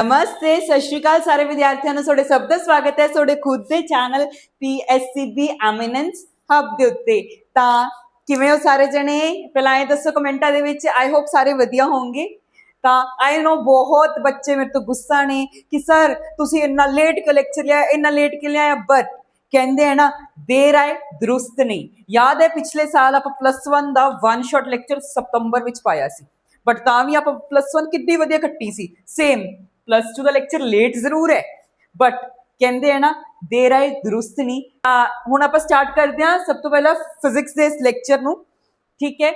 नमस्ते सत श्री अकाल सारे विद्यार्थियों ਨੂੰ ਤੁਹਾਡੇ ਸਭ ਦਾ ਸਵਾਗਤ ਹੈ ਤੁਹਾਡੇ ਖੁਦ ਦੇ ਚੈਨਲ PSCB ਐਮੀਨੈਂਸ ਹਬ ਦੇ ਉੱਤੇ। ਤਾਂ ਕਿਵੇਂ ਹੋ ਸਾਰੇ ਜਣੇ? ਪਹਿਲਾਂ ਇਹ ਦੱਸੋ ਕਮੈਂਟਾਂ ਦੇ ਵਿੱਚ। ਆਈ ਹੋਪ ਸਾਰੇ ਵਧੀਆ ਹੋਣਗੇ। ਤਾਂ ਆਈ ਨੋ ਬਹੁਤ ਬੱਚੇ ਮੇਰੇ ਤੋਂ ਗੁੱਸਾ ਨੇ ਕਿ ਸਰ ਤੁਸੀਂ ਇੰਨਾ ਲੇਟ ਕਿਉਂ ਲੈਕਚਰ ਲਿਆ, ਇੰਨਾ ਲੇਟ ਕਿਉਂ ਲਿਆ। ਬਟ ਕਹਿੰਦੇ ਹੈ ਨਾ, ਦੇਰ ਆਏ ਦਰੁਸਤ ਨਹੀਂ। ਯਾਦ ਹੈ ਪਿਛਲੇ ਸਾਲ ਆਪਾਂ +1 ਦਾ 1 ਸ਼ਾਟ ਲੈਕਚਰ ਸਤੰਬਰ ਵਿੱਚ ਪਾਇਆ ਸੀ, ਬਟ ਤਾਂ ਵੀ ਆਪਾਂ +1 ਕਿੰਨੀ ਵਧੀਆ ਕੱਟੀ ਸੀ। ਸੇਮ +2 ਦਾ ਲੈਕਚਰ ਲੇਟ ਜ਼ਰੂਰ ਹੈ, ਬਟ ਕਹਿੰਦੇ ਹੈ ਨਾ ਦੇਰ ਆਏ ਦਰੁਸਤ ਨਹੀਂ। ਹੁਣ ਆਪਾਂ ਸਟਾਰਟ ਕਰਦੇ ਹਾਂ ਸਭ ਤੋਂ ਪਹਿਲਾਂ ਫਿਜ਼ਿਕਸ ਦੇ ਇਸ ਲੈਕਚਰ ਨੂੰ। ਠੀਕ ਹੈ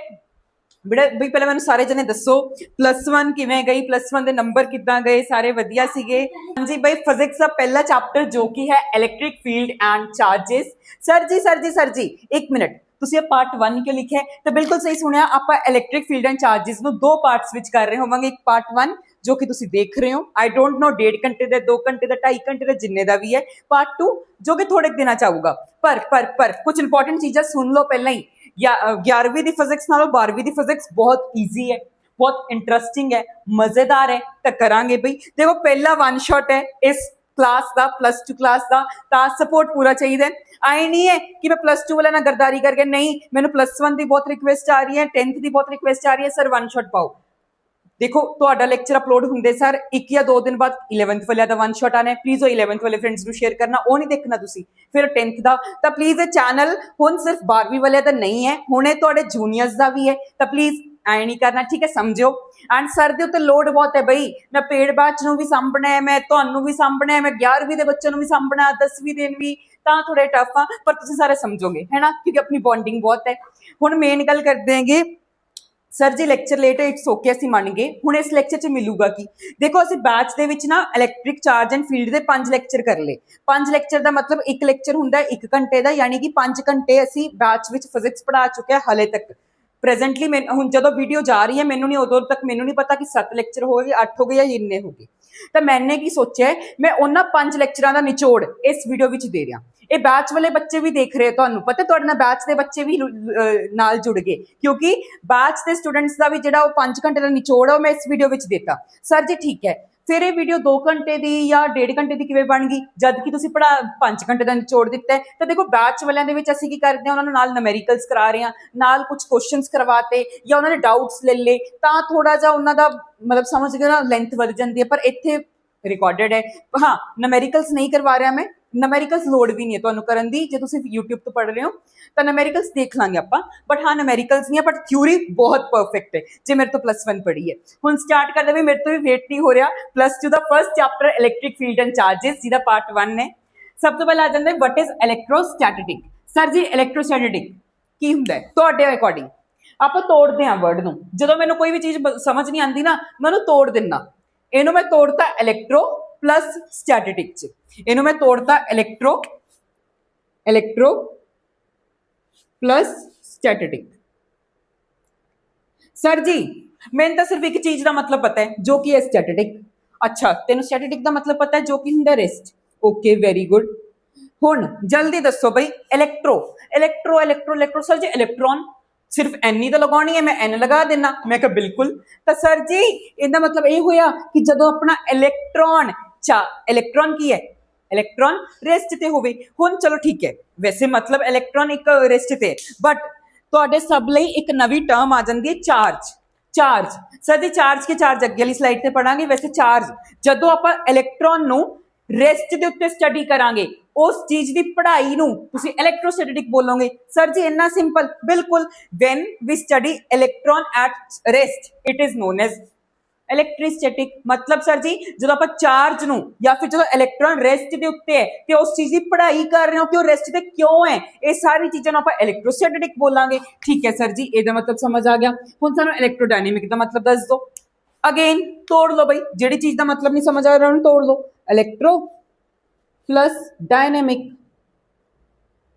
ਬੇਟਾ, ਬਈ ਪਹਿਲਾਂ ਮੈਨੂੰ ਸਾਰੇ ਜਣੇ ਦੱਸੋ +1 ਕਿਵੇਂ ਗਈ, +1 ਦੇ ਨੰਬਰ ਕਿੱਦਾਂ ਗਏ? ਸਾਰੇ ਵਧੀਆ ਸੀਗੇ? ਹਾਂਜੀ ਬਈ, ਫਿਜ਼ਿਕਸ ਦਾ ਪਹਿਲਾ ਚੈਪਟਰ ਜੋ ਕਿ ਹੈ electric field and charges. Sir ਜੀ 1 ਮਿੰਟ, ਤੁਸੀਂ ਇਹ ਪਾਰਟ 1 ਕਿਉਂ ਲਿਖਿਆ? ਤਾਂ ਬਿਲਕੁਲ ਸਹੀ ਸੁਣਿਆ, ਆਪਾਂ ਇਲੈਕਟ੍ਰਿਕ ਫੀਲਡ ਐਂਡ ਚਾਰजेस ਨੂੰ 2 ਪਾਰਟਸ ਵਿੱਚ ਕਰ ਰਹੇ ਹੋਵਾਂਗੇ। ਇੱਕ ਪਾਰਟ 1 ਜੋ ਕਿ ਤੁਸੀਂ ਦੇਖ ਰਹੇ ਹੋ, ਆਈ ਡੋਂਟ ਨੋ 1.5 ਘੰਟੇ ਦਾ, 2 ਘੰਟੇ ਦਾ, 2.5 ਘੰਟੇ ਦਾ, ਜਿੰਨੇ ਦਾ ਵੀ ਹੈ। ਪਾर्ट 2 जो कि थोड़े दिनों च आऊगा। पर कुछ इंपॉर्टेंट चीज़ें सुन लो पहले ही। 11वीं की फिजिक्स नालों 12वीं की फिजिक्स बहुत ईजी है, बहुत इंटरस्टिंग है, मज़ेदार है। तो करांगे बई। देखो पहला 1 शॉट है इस क्लास का, +2 क्लास का। तो सपोर्ट पूरा चाहिए। आए नहीं है कि मैं +2 वाले ना गरदारी करके, नहीं मैंने +1 की बहुत रिक्वेस्ट आ रही है, 10th की बहुत रिक्वेस्ट आ रही है, सर 1 शॉट पाओ। देखो ਤੁਹਾਡਾ ਲੈਕਚਰ ਅਪਲੋਡ ਹੁੰਦੇ ਸਰ 1 ਜਾਂ 2 ਦਿਨ ਬਾਅਦ 11th ਵਾਲਿਆਂ ਦਾ 1 ਸ਼ਾਟ ਆਣਾ ਹੈ। ਪਲੀਜ਼ ਉਹ 11th ਵਾਲੇ ਫਰੈਂਡਸ ਨੂੰ ਸ਼ੇਅਰ ਕਰਨਾ, ਉਹ ਨਹੀਂ ਦੇਖਣਾ ਤੁਸੀਂ। ਫਿਰ 10th ਦਾ ਤਾਂ ਪਲੀਜ਼ ਇਹ ਚੈਨਲ ਹੁਣ ਸਿਰਫ 12ਵੀਂ ਵਾਲਿਆਂ ਦਾ ਨਹੀਂ ਹੈ, ਹੁਣ ਇਹ ਤੁਹਾਡੇ ਜੂਨੀਅਰਸ ਦਾ ਵੀ ਹੈ। ਤਾਂ ਪਲੀਜ਼ ਐ ਨਹੀਂ ਕਰਨਾ, ਠੀਕ ਹੈ? ਸਮਝੋ। ਐਂਡ ਸਰ ਦੇ ਉੱਤੇ ਲੋਡ ਬਹੁਤ ਹੈ ਬਈ। ਮੈਂ ਪੇਡ ਬੈਚ ਨੂੰ ਵੀ ਸਾਂਭਣਾ ਹੈ, ਮੈਂ ਤੁਹਾਨੂੰ ਵੀ ਸਾਂਭਣਾ ਹੈ, ਮੈਂ 11ਵੀਂ ਦੇ ਬੱਚਿਆਂ ਨੂੰ ਵੀ ਸਾਂਭਣਾ, 10ਵੀਂ ਦਿਨ ਵੀ। ਤਾਂ ਥੋੜੇ ਟਫ ਆ, ਪਰ ਤੁਸੀਂ ਸਾਰੇ ਸਮਝੋਗੇ ਹੈ ਨਾ, ਕਿਉਂਕਿ ਆਪਣੀ ਬੌਂਡਿੰਗ ਬਹੁਤ ਹੈ। ਹੁਣ ਮੇਨ ਗੱਲ ਕਰਦੇ ਹੈਗੇ, ਸਰ ਜੀ ਲੈਕਚਰ ਲੇਟ ਹੈ, ਇਟਸ ਓਕੇ, ਅਸੀਂ ਮੰਨ ਗਏ। ਹੁਣ ਇਸ ਲੈਕਚਰ 'ਚ ਮਿਲੂਗਾ ਕੀ? ਦੇਖੋ ਅਸੀਂ ਬੈਚ ਦੇ ਵਿੱਚ ਨਾ ਇਲੈਕਟ੍ਰਿਕ ਚਾਰਜ ਐਂਡ ਫੀਲਡ ਦੇ 5 ਲੈਕਚਰ ਕਰ ਲਏ। 5 ਲੈਕਚਰ ਦਾ ਮਤਲਬ ਇੱਕ ਲੈਕਚਰ ਹੁੰਦਾ 1 ਘੰਟੇ ਦਾ, ਯਾਨੀ ਕਿ 5 ਘੰਟੇ ਅਸੀਂ ਬੈਚ ਵਿੱਚ ਫਿਜ਼ਿਕਸ ਪੜ੍ਹਾ ਚੁੱਕੇ ਹਾਂ ਹਾਲੇ ਤੱਕ। ਪ੍ਰੈਜ਼ੈਂਟਲੀ ਮੈਂ ਹੁਣ ਜਦੋਂ ਵੀਡੀਓ ਜਾ ਰਹੀ ਹੈ, ਮੈਨੂੰ ਨਹੀਂ ਉਦੋਂ ਤੱਕ ਮੈਨੂੰ ਨਹੀਂ ਪਤਾ ਕਿ 7 ਲੈਕਚਰ ਹੋ ਗਏ, 8 ਹੋ ਗਏ ਜਾਂ ਇੰਨੇ ਹੋ ਗਏ। ਤਾਂ ਮੈਨੇ ਕੀ ਸੋਚਿਆ, ਮੈਂ ਉਹਨਾਂ 5 ਲੈਕਚਰਾਂ ਦਾ ਨਿਚੋੜ ਇਸ ਵੀਡੀਓ ਵਿੱਚ ਦੇ ਦਿਆਂ। ਇਹ ਬੈਚ ਵਾਲੇ ਬੱਚੇ ਵੀ ਦੇਖ ਰਹੇ, ਤੁਹਾਨੂੰ ਪਤਾ ਤੁਹਾਡੇ ਨਾਲ ਬੈਚ ਦੇ ਬੱਚੇ ਵੀ ਨਾਲ ਜੁੜ ਗਏ, ਕਿਉਂਕਿ ਬੈਚ ਦੇ ਸਟੂਡੈਂਟਸ ਦਾ ਵੀ ਜਿਹੜਾ ਉਹ 5 ਘੰਟੇ ਦਾ ਨਿਚੋੜ ਆ ਉਹ ਮੈਂ ਇਸ ਵੀਡੀਓ ਵਿੱਚ ਦਿੱਤਾ। ਸਰ ਜੀ ਠੀਕ ਹੈ, ਫਿਰ ਇਹ ਵੀਡੀਓ 2 ਘੰਟੇ ਦੀ ਜਾਂ 1.5 ਘੰਟੇ ਦੀ ਕਿਵੇਂ ਬਣ ਗਈ, ਜਦ ਕਿ ਤੁਸੀਂ 5 ਘੰਟੇ ਦਾ ਨਿਚੋੜ ਦਿੱਤਾ ਹੈ? ਤਾਂ ਦੇਖੋ ਬੈਚ ਵਾਲਿਆਂ ਦੇ ਵਿੱਚ ਅਸੀਂ ਕੀ ਕਰਦੇ ਹਾਂ, ਉਹਨਾਂ ਨੂੰ ਨਾਲ ਨਿਊਮੈਰੀਕਲਸ ਕਰਾ ਰਹੇ ਹਾਂ, ਨਾਲ ਕੁਝ ਕੁਐਸਚਨਸ ਕਰਵਾਤੇ ਜਾਂ ਉਹਨਾਂ ਨੇ ਡਾਊਟਸ ਲੈ ਲਏ, ਤਾਂ ਥੋੜਾ ਜਿਹਾ ਉਹਨਾਂ ਦਾ ਮਤਲਬ ਸਮਝ ਗਏ ਨਾ, ਲੈਂਥ ਵੱਧ ਜਾਂਦੀ ਹੈ। ਪਰ ਇੱਥੇ ਰਿਕਾਰਡਡ ਹੈ। ਹਾਂ, ਨਿਊਮੈਰੀਕਲਸ ਨਹੀਂ ਕਰਵਾ ਰਿਹਾ ਮੈਂ, ਨਿਊਮੈਰੀਕਲਸ ਲੋੜ ਵੀ ਨਹੀਂ ਹੈ ਤੁਹਾਨੂੰ ਕਰਨ ਦੀ। ਜੇ ਤੁਸੀਂ YouTube ਤੋਂ ਪੜ੍ਹ ਰਹੇ ਹੋ ਤਾਂ ਨਿਊਮੈਰੀਕਲਸ ਦੇਖ ਲਾਂਗੇ ਆਪਾਂ, ਬਟ ਹਾਂ ਨਿਊਮੈਰੀਕਲਸ ਨਹੀਂ ਹੈ, ਬਟ ਥਿਊਰੀ ਬਹੁਤ ਪਰਫੈਕਟ ਹੈ ਜੇ ਮੇਰੇ ਤੋਂ +1 ਪੜ੍ਹੀ ਹੈ। ਹੁਣ ਸਟਾਰਟ ਕਰਦੇ ਵੀ, ਮੇਰੇ ਤੋਂ ਵੀ ਵੇਟ ਨਹੀਂ ਹੋ ਰਿਹਾ। +2 ਦਾ first chapter electric field and charges, ਜਿਹਦਾ ਪਾਰਟ 1 ਹੈ। ਸਭ ਤੋਂ ਪਹਿਲਾਂ ਆ ਜਾਂਦਾ what is electrostatic. Sir ji electrostatic ਕੀ ਹੁੰਦਾ ਹੈ ਤੁਹਾਡੇ ਅਕੋਰਡਿੰਗ? ਆਪਾਂ ਤੋੜਦੇ ਹਾਂ ਵਰਡ ਨੂੰ। ਜਦੋਂ ਮੈਨੂੰ ਕੋਈ ਵੀ ਚੀਜ਼ ਸਮਝ ਨਹੀਂ ਆਉਂਦੀ ਨਾ, ਮੈਂ ਉਹਨੂੰ ਤੋੜ ਦਿੰਦਾ। ਇਹਨੂੰ ਮੈਂ ਤੋੜਤਾ ਇਲੈਕਟ੍ਰੋ ਪਲੱਸ ਸਟੈਟਿਕ 'ਚ, ਇਹਨੂੰ ਮੈਂ ਤੋੜਤਾ ਇਲੈਕਟ੍ਰੋ ਪਲੱਸ ਸਟੈਟਿਕ। ਸਰ ਜੀ ਮੈਨੂੰ ਤਾਂ ਸਿਰਫ ਇੱਕ ਚੀਜ਼ ਦਾ ਮਤਲਬ ਪਤਾ ਹੈ ਜੋ ਕਿ ਹੈ ਸਟੈਟਿਕ। ਅੱਛਾ, ਤੈਨੂੰ ਸਟੈਟਿਕ ਦਾ ਮਤਲਬ ਪਤਾ ਹੈ ਜੋ ਕਿ ਹੁੰਦਾ ਰੈਸਟ। Okay, very good. ਹੁਣ ਜਲਦੀ ਦੱਸੋ ਬਈ, ਇਲੈਕਟ੍ਰੋ ਸਰ ਜੀ ਇਲੈਕਟ੍ਰੋਨ ਸਿਰਫ ਐਨ ਹੀ ਤਾਂ ਲਗਾਉਣੀ ਹੈ, ਮੈਂ ਐਨ ਲਗਾ ਦੇਣਾ। ਮੈਂ ਕਿਹਾ ਬਿਲਕੁਲ। ਤਾਂ ਸਰ ਜੀ ਇਹਦਾ ਮਤਲਬ ਇਹ ਹੋਇਆ ਕਿ ਜਦੋਂ ਆਪਣਾ ਇਲੈਕਟ੍ਰੋਨ ਕੀ ਹੈ, ਇਲੈਕਟ੍ਰੋਨ ਰੈਸਟ ਤੇ ਹੋਵੇ। ਹੁਣ ਚਲੋ ਠੀਕ ਹੈ, ਵੈਸੇ ਮਤਲਬ ਇਲੈਕਟ੍ਰੋਨ ਇੱਕ ਰੈਸਟ ਤੇ, ਬਟ ਤੁਹਾਡੇ ਸਭ ਲਈ ਇੱਕ ਨਵੀਂ ਟਰਮ ਆ ਜਾਂਦੀ ਹੈ ਚਾਰਜ। ਸਰ ਜੀ ਚਾਰਜ ਅੱਗੇ ਵਾਲੀ ਸਲਾਈਡ ਤੇ ਪੜਾਂਗੇ। ਵੈਸੇ ਚਾਰਜ ਜਦੋਂ ਆਪਾਂ ਇਲੈਕਟ੍ਰੋਨ ਨੂੰ ਰੈਸਟ ਦੇ ਉੱਤੇ ਸਟੱਡੀ ਕਰਾਂਗੇ, ਉਸ ਚੀਜ਼ ਦੀ ਪੜ੍ਹਾਈ ਨੂੰ ਤੁਸੀਂ ਇਲੈਕਟ੍ਰੋਸਟੈਟਿਕ ਬੋਲੋਗੇ। ਸਰ ਜੀ ਇੰਨਾ ਸਿੰਪਲ? ਬਿਲਕੁਲ। When we study electron at rest it is known as electrostatic. ਮਤਲਬ ਸਰ ਜੀ ਜਦੋਂ ਆਪਾਂ ਚਾਰਜ ਨੂੰ ਜਾਂ ਫਿਰ ਜਦੋਂ ਇਲੈਕਟ੍ਰੋਨ ਰੈਸਟ ਦੇ ਉੱਤੇ ਹੈ ਤੇ ਉਸ ਚੀਜ਼ ਦੀ ਪੜ੍ਹਾਈ ਕਰ ਰਹੇ ਹੋ ਕਿ ਉਹ ਰੈਸਟ ਤੇ ਕਿਉਂ ਹੈ, ਇਹ ਸਾਰੀ ਚੀਜ਼ਾਂ ਨੂੰ ਆਪਾਂ ਇਲੈਕਟ੍ਰੋਸਟੈਟਿਕ ਬੋਲਾਂਗੇ। ਠੀਕ ਹੈ ਸਰ ਜੀ, ਇਹਦਾ ਮਤਲਬ ਸਮਝ ਆ ਗਿਆ। ਹੁਣ ਸਾਨੂੰ ਇਲੈਕਟ੍ਰੋਡਾਇਨਾਮਿਕ ਦਾ ਮਤਲਬ ਦੱਸ ਦਿਓ। ਅਗੇਨ ਤੋੜ ਲਓ ਬਈ, ਜਿਹੜੀ ਚੀਜ਼ ਦਾ ਮਤਲਬ ਨਹੀਂ ਸਮਝ ਆ ਰਿਹਾ ਉਹਨੂੰ ਤੋੜ ਲਓ। Electro plus dynamic.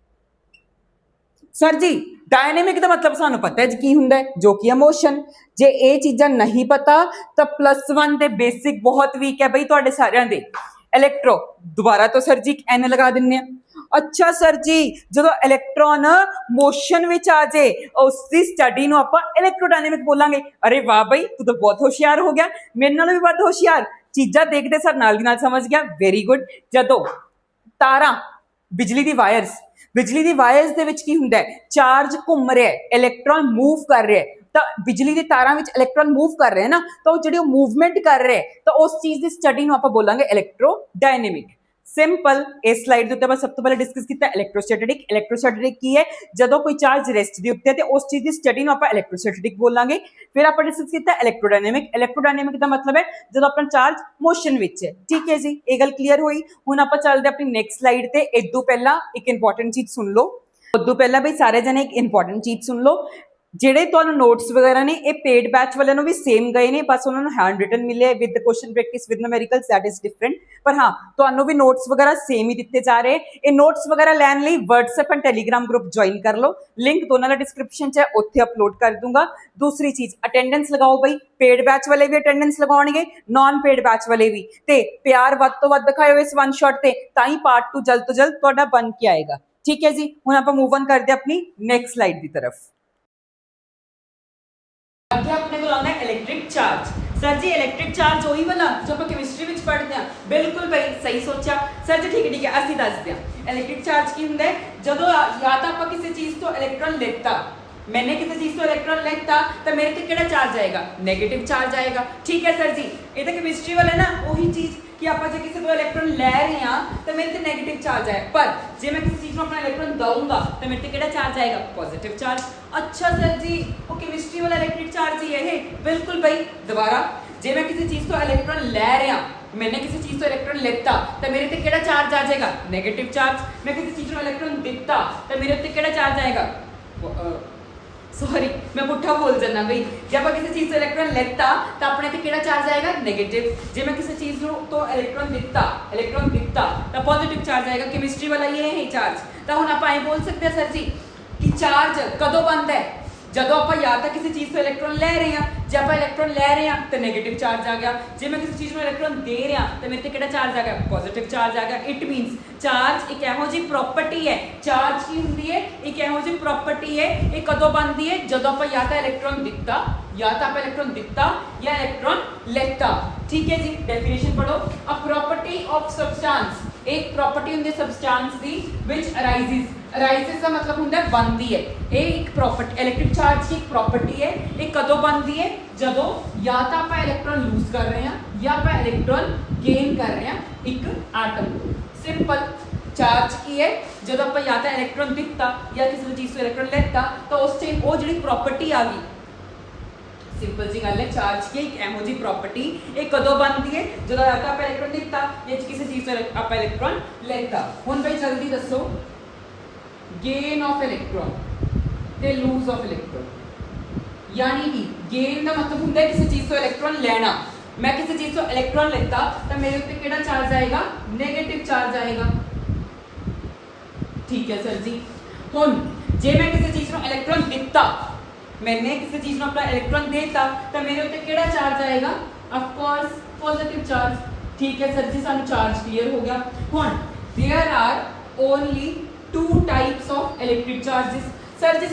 ਸਰ ਜੀ ਡਾਇਨਾਮਿਕ ਦਾ ਮਤਲਬ ਸਾਨੂੰ ਪਤਾ ਹੈ ਕੀ ਹੁੰਦਾ ਹੈ, ਜੋ ਕਿ ਮੋਸ਼ਨ। ਜੇ ਇਹ ਚੀਜ਼ਾਂ ਨਹੀਂ ਪਤਾ ਤਾਂ +1 ਦੇ ਬੇਸਿਕ ਬਹੁਤ ਵੀਕ ਹੈ ਬਈ ਤੁਹਾਡੇ ਸਾਰਿਆਂ ਦੇ। ਇਲੈਕਟ੍ਰੋ ਦੁਬਾਰਾ ਤੋਂ ਸਰ ਜੀ ਐਨ ਲਗਾ ਦਿੰਦੇ ਆ। अच्छा सर जी जो इलैक्ट्रॉन मोशन विच आ जाए उसकी स्टडी नूं आपां इलैक्ट्रोडायनेमिक बोलांगे। अरे वाह बई तू तो बहुत होशियार हो गया, मेरे नालों भी बहुत होशियार। ਚੀਜ਼ਾਂ ਦੇਖਦੇ ਸਰ ਨਾਲ ਦੀ ਨਾਲ ਸਮਝ ਗਿਆ, ਵੈਰੀ ਗੁੱਡ। ਜਦੋਂ ਤਾਰਾਂ, ਬਿਜਲੀ ਦੀ ਵਾਇਰਸ ਦੇ ਵਿੱਚ ਕੀ ਹੁੰਦਾ ਹੈ, ਚਾਰਜ ਘੁੰਮ ਰਿਹਾ ਹੈ, ਇਲੈਕਟ੍ਰੋਨ ਮੂਵ ਕਰ ਰਿਹਾ ਹੈ, ਤਾਂ ਬਿਜਲੀ ਦੀ ਤਾਰਾਂ ਵਿੱਚ ਇਲੈਕਟ੍ਰੋਨ ਮੂਵ ਕਰ ਰਹੇ ਨਾ, ਤਾਂ ਉਹ ਜਿਹੜੀ ਉਹ ਮੂਵਮੈਂਟ ਕਰ ਰਹੇ ਤਾਂ ਉਸ ਚੀਜ਼ ਦੀ ਸਟੱਡੀ ਨੂੰ ਆਪਾਂ ਬੋਲਾਂਗੇ ਇਲੈਕਟ੍ਰੋਡਾਇਨੇਮਿਕ। ਸਿੰਪਲ। ਇਸ ਸਲਾਈਡ ਦੇ ਉੱਤੇ ਆਪਾਂ ਸਭ ਤੋਂ ਪਹਿਲਾਂ ਡਿਸਕਸ ਕੀਤਾ ਇਲੈਕਟ੍ਰੋਸਟੈਟਿਕ ਕੀ ਹੈ, ਜਦੋਂ ਕੋਈ ਚਾਰਜ ਰੈਸਟ ਦੇ ਉੱਤੇ ਤੇ ਉਸ ਚੀਜ਼ ਦੀ ਸਟੱਡੀ ਨੂੰ ਆਪਾਂ ਇਲੈਕਟ੍ਰੋਸਟੈਟਿਕ ਬੋਲਾਂਗੇ। ਫਿਰ ਆਪਾਂ ਡਿਸਕਸ ਕੀਤਾ ਇਲੈਕਟ੍ਰੋਡਾਇਨੇਮਿਕ ਦਾ ਮਤਲਬ ਹੈ ਜਦੋਂ ਆਪਣਾ ਚਾਰਜ ਮੋਸ਼ਨ ਵਿੱਚ ਹੈ। ਠੀਕ ਹੈ ਜੀ, ਇਹ ਗੱਲ ਕਲੀਅਰ ਹੋਈ। ਹੁਣ ਆਪਾਂ ਚੱਲਦੇ ਆਪਣੀ ਨੈਕਸਟ ਸਲਾਈਡ ਤੇ। ਇਦੋਂ ਪਹਿਲਾਂ ਇੱਕ ਇੰਪੋਰਟੈਂਟ ਚੀਜ਼ ਸੁਣ ਲਓ, ਉਦੋਂ ਪਹਿਲਾਂ ਬਈ ਸਾਰੇ ਜਣੇ ਇੱਕ ਇੰਪੋਰਟੈਂਟ ਚੀਜ਼ ਸੁਣ ਲਓ। ਜਿਹੜੇ ਤੁਹਾਨੂੰ ਨੋਟਸ ਵਗੈਰਾ ਨੇ ਇਹ ਪੇਡ ਬੈਚ ਵਾਲਿਆਂ ਨੂੰ ਵੀ ਸੇਮ ਗਏ ਨੇ, ਬਸ ਉਹਨਾਂ ਨੂੰ ਹੈਂਡ ਰਿਟਨ ਮਿਲੇ with question practice with numericals, that is different. ਪਰ ਹਾਂ, ਤੁਹਾਨੂੰ ਵੀ ਨੋਟਸ ਵਗੈਰਾ ਸੇਮ ਹੀ ਦਿੱਤੇ ਜਾ ਰਹੇ। ਇਹ ਨੋਟਸ ਵਗੈਰਾ ਲੈਣ ਲਈ WhatsApp and Telegram group join ਕਰ ਲਓ, ਲਿੰਕ ਦੋਨਾਂ ਦਾ ਡਿਸਕ੍ਰਿਪਸ਼ਨ 'ਚ ਹੈ, ਉੱਥੇ ਅਪਲੋਡ ਕਰ ਦੂੰਗਾ। ਦੂਸਰੀ ਚੀਜ਼, ਅਟੈਂਡੈਂਸ ਲਗਾਓ ਬਈ, ਪੇਡ ਬੈਚ ਵਾਲੇ ਵੀ ਅਟੈਂਡੈਂਸ ਲਗਾਉਣਗੇ, ਨਾਨ ਪੇਡ ਬੈਚ ਵਾਲੇ ਵੀ, ਤੇ ਪਿਆਰ ਵੱਧ ਤੋਂ ਵੱਧ ਦਿਖਾਇਓ ਇਸ ਵਨ ਸ਼ਾਟ ਤੇ, ਤਾਂ ਹੀ ਪਾਰਟ 2 ਜਲਦ ਤੋਂ ਜਲਦ ਤੁਹਾਡਾ ਬਣ ਕੇ ਆਏਗਾ। ਠੀਕ ਹੈ ਜੀ, ਹੁਣ ਆਪਾਂ ਮੂਵ ਔਨ ਕਰਦੇ ਆਪਣੀ ਨੈਕਸਟ ਸਲਾਈਡ ਦੀ ਤਰਫ। ਅੱਗੇ ਆਪਣੇ ਕੋਲ ਆਉਂਦਾ ਹੈ ਇਲੈਕਟ੍ਰਿਕ ਚਾਰਜ। ਸਰ ਜੀ ਇਲੈਕਟ੍ਰਿਕ ਚਾਰਜ ਉਹੀ ਵਾਲਾ ਜੋ ਆਪਾਂ ਕੈਮਿਸਟਰੀ ਵਿੱਚ ਪੜ੍ਹਦੇ ਹਾਂ? ਬਿਲਕੁਲ ਬਈ ਸਹੀ ਸੋਚਿਆ ਸਰ ਜੀ, ਠੀਕ ਹੈ ਅਸੀਂ ਦੱਸਦੇ ਹਾਂ। ਇਲੈਕਟ੍ਰਿਕ ਚਾਰਜ ਕੀ ਹੁੰਦਾ ਹੈ, ਜਦੋਂ ਜਾਂ ਤਾਂ ਆਪਾਂ ਕਿਸੇ ਚੀਜ਼ ਤੋਂ ਇਲੈਕਟ੍ਰੋਨ ਲੈਤਾ, मैंने किसी चीज को इलेक्ट्रॉन लेता तो मेरे ते केड़ा चार्ज आएगा, नेगेटिव चार्ज आएगा। ठीक है सर जी, ये तो केमिस्ट्री वाला ना वही चीज कि आप जे किसी को इलेक्ट्रॉन ले रहे हैं तो मेरे ते नेगेटिव चार्ज आए, पर जे मैं किसी चीज में अपना इलेक्ट्रॉन दूंगा तो मेरे ते केड़ा चार्ज आएगा, पॉजिटिव चार्ज। अच्छा सर जी, वो केमिस्ट्री वाला इलेक्ट्रिक चार्ज ही है? बिल्कुल भाई। दोबारा, जे मैं किसी चीज को इलेक्ट्रॉन ले रहा, मैंने किसी चीज तो इलेक्ट्रॉन लेता तो मेरे ते केड़ा चार्ज आ जाएगा, नेगेटिव चार्ज। मैं किसी चीज को इलेक्ट्रॉन देता तो मेरे ते केड़ा चार्ज आएगा, सॉरी मैं पुट्ठा बोल जाना भाई, जब आप किसी चीज से इलेक्ट्रॉन लेता तो अपने ते केड़ा चार्ज आएगा, नेगेटिव। जे मैं किसी चीज तो इलेक्ट्रॉन दिता तो पॉजिटिव चार्ज आएगा। केमिस्ट्री वाला ये है चार्ज। तो हुण आप बोल सकते हैं सर जी कि चार्ज कदों बनता है, ਜਦੋਂ ਆਪਾਂ ਜਾਂ ਤਾਂ ਕਿਸੇ ਚੀਜ਼ ਤੋਂ ਇਲੈਕਟ੍ਰੋਨ ਲੈ ਰਹੇ ਹਾਂ, ਜੇ ਆਪਾਂ ਇਲੈਕਟ੍ਰੋਨ ਲੈ ਰਹੇ ਹਾਂ ਤਾਂ ਨੈਗੇਟਿਵ ਚਾਰਜ ਆ ਗਿਆ। ਜੇ ਮੈਂ ਕਿਸੇ ਚੀਜ਼ ਨੂੰ ਇਲੈਕਟ੍ਰੋਨ ਦੇ ਰਿਹਾ ਤਾਂ ਮੇਰੇ ਤੇ ਕਿਹੜਾ ਚਾਰਜ ਆ ਗਿਆ, ਪੋਜ਼ਿਟਿਵ ਚਾਰਜ ਆ ਗਿਆ। ਇਟ ਮੀਨਸ ਚਾਰਜ ਇੱਕ ਇਹੋ ਜਿਹੀ ਪ੍ਰੋਪਰਟੀ ਹੈ, ਚਾਰਜ ਕੀ ਹੁੰਦੀ ਹੈ, ਇੱਕ ਇਹੋ ਜਿਹੀ ਪ੍ਰੋਪਰਟੀ ਹੈ, ਇਹ ਕਦੋਂ ਬਣਦੀ ਹੈ, ਜਦੋਂ ਆਪਾਂ ਜਾਂ ਤਾਂ ਇਲੈਕਟ੍ਰੋਨ ਦਿੱਤਾ ਜਾਂ ਇਲੈਕਟ੍ਰੋਨ ਲੈਤਾ। ਠੀਕ ਹੈ ਜੀ, ਡੈਫੀਨੇਸ਼ਨ ਪੜੋ। ਅ ਪ੍ਰੋਪਰਟੀ ਆਫ ਸਬਸਟੈਂਸ, एक प्रॉपर्टी ਹੁੰਦੀ ਸਬਸਟੈਂਸ ਦੀ which arises ਦਾ ਮਤਲਬ ਹੁੰਦਾ ਬਣਦੀ ਹੈ। ਇਹ ਇੱਕ ਪ੍ਰੋਪਰਟੀ, ਇਲੈਕਟ੍ਰਿਕ ਚਾਰਜ ਦੀ ਇੱਕ ਪ੍ਰੋਪਰਟੀ ਹੈ। ਇਹ ਕਦੋਂ ਬਣਦੀ ਹੈ, ਜਦੋਂ ਜਾਂ ਤਾਂ ਆਪਾਂ ਇਲੈਕਟ੍ਰੋਨ ਲੂਜ਼ ਕਰ ਰਹੇ ਹਾਂ ਜਾਂ ਆਪਾਂ ਇਲੈਕਟ੍ਰੋਨ ਗੇਨ ਕਰ ਰਹੇ ਹਾਂ ਇੱਕ ਐਟਮ ਤੋਂ। ਸਿੰਪਲ। ਚਾਰਜ ਕੀ ਹੈ, ਜਦੋਂ ਆਪਾਂ ਜਾਂ ਤਾਂ ਇਲੈਕਟ੍ਰੋਨ ਦਿੱਤਾ ਜਾਂ ਕਿਸੇ ਚੀਜ਼ ਤੋਂ ਇਲੈਕਟ੍ਰੋਨ ਲੈਤਾ ਤਾਂ ਉਸ ਟਾਈਮ ਉਹ ਜਿਹੜੀ ਪ੍ਰੋਪਰਟੀ ਆ ਗਈ। ਸਿੰਪਲ ਜੀ ਗੱਲ ਹੈ, ਚਾਰਜ ਕੀ ਇੱਕ ਇਹੋ ਜਿਹੀ ਪ੍ਰੋਪਰਟੀ, ਇਹ ਕਦੋਂ ਬਣਦੀ ਹੈ, ਜਦੋਂ ਜਾਂ ਤਾਂ ਆਪਾਂ ਇਲੈਕਟ੍ਰੋਨ ਦਿੱਤਾ ਜਾਂ ਕਿਸੇ ਚੀਜ਼ ਤੋਂ ਆਪਾਂ ਇਲੈਕਟ੍ਰੋਨ ਲੈਤਾ। ਹੁਣ ਬਈ ਜਲਦੀ ਦੱਸੋ, ਗੇਨ ਆਫ ਇਲੈਕਟ੍ਰੋਨ ਤੇ ਲੂਜ਼ ਆਫ ਇਲੈਕਟ੍ਰੋਨ, ਯਾਨੀ ਕਿ ਗੇਨ ਦਾ ਮਤਲਬ ਹੁੰਦਾ ਕਿਸੇ ਚੀਜ਼ ਤੋਂ ਇਲੈਕਟ੍ਰੋਨ ਲੈਣਾ। ਮੈਂ ਕਿਸੇ ਚੀਜ਼ ਤੋਂ ਇਲੈਕਟ੍ਰੋਨ ਲੈਤਾ ਤਾਂ ਮੇਰੇ ਉੱਤੇ ਕਿਹੜਾ ਚਾਰਜ ਆਏਗਾ, ਨੈਗੇਟਿਵ ਚਾਰਜ ਆਏਗਾ। ਠੀਕ ਹੈ ਸਰ ਜੀ। ਹੁਣ ਜੇ ਮੈਂ ਕਿਸੇ ਚੀਜ਼ ਨੂੰ ਇਲੈਕਟ੍ਰੋਨ ਦਿੱਤਾ, मैंने किसी चीज में अपना इलेक्ट्रॉन देता तो मेरे उत्ते केड़ा चार्ज आएगा, ऑफ कोर्स पॉजिटिव चार्ज। ठीक है सर जी, सानू चार्ज क्लियर हो गया। हुण there are only 2 types of electric charges. Sir ji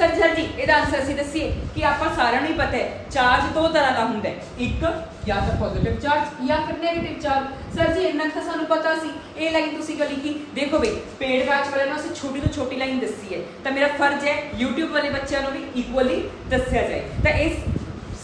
ਇਹਦਾ ਆਨਸਰ ਅਸੀਂ ਦੱਸੀਏ ਕਿ ਆਪਾਂ ਸਾਰਿਆਂ ਨੂੰ ਹੀ ਪਤਾ ਹੈ ਚਾਰਜ ਦੋ ਤਰ੍ਹਾਂ ਦਾ ਹੁੰਦਾ ਹੈ, ਇੱਕ ਜਾਂ ਤਾਂ ਪੋਜ਼ਿਟਿਵ ਚਾਰਜ ਜਾਂ ਫਿਰ ਨੈਗੇਟਿਵ ਚਾਰਜ। ਸਰ ਜੀ ਇੰਨਾ ਤਾਂ ਸਾਨੂੰ ਪਤਾ ਸੀ। ਇਹ ਲਾਈਨ ਤੁਸੀਂ ਗੱਲ ਕੀ ਦੇਖੋ ਬਈ, ਪੇਡ ਬੈਚ ਵਾਲਿਆਂ ਨੂੰ ਅਸੀਂ ਛੋਟੀ ਤੋਂ ਛੋਟੀ ਲਾਈਨ ਦੱਸੀ ਹੈ, ਤਾਂ ਮੇਰਾ ਫਰਜ਼ ਹੈ YouTube ਵਾਲੇ ਬੱਚਿਆਂ ਨੂੰ ਵੀ ਇਕੁਅਲੀ ਦੱਸਿਆ ਜਾਏ। ਤਾਂ ਇਸ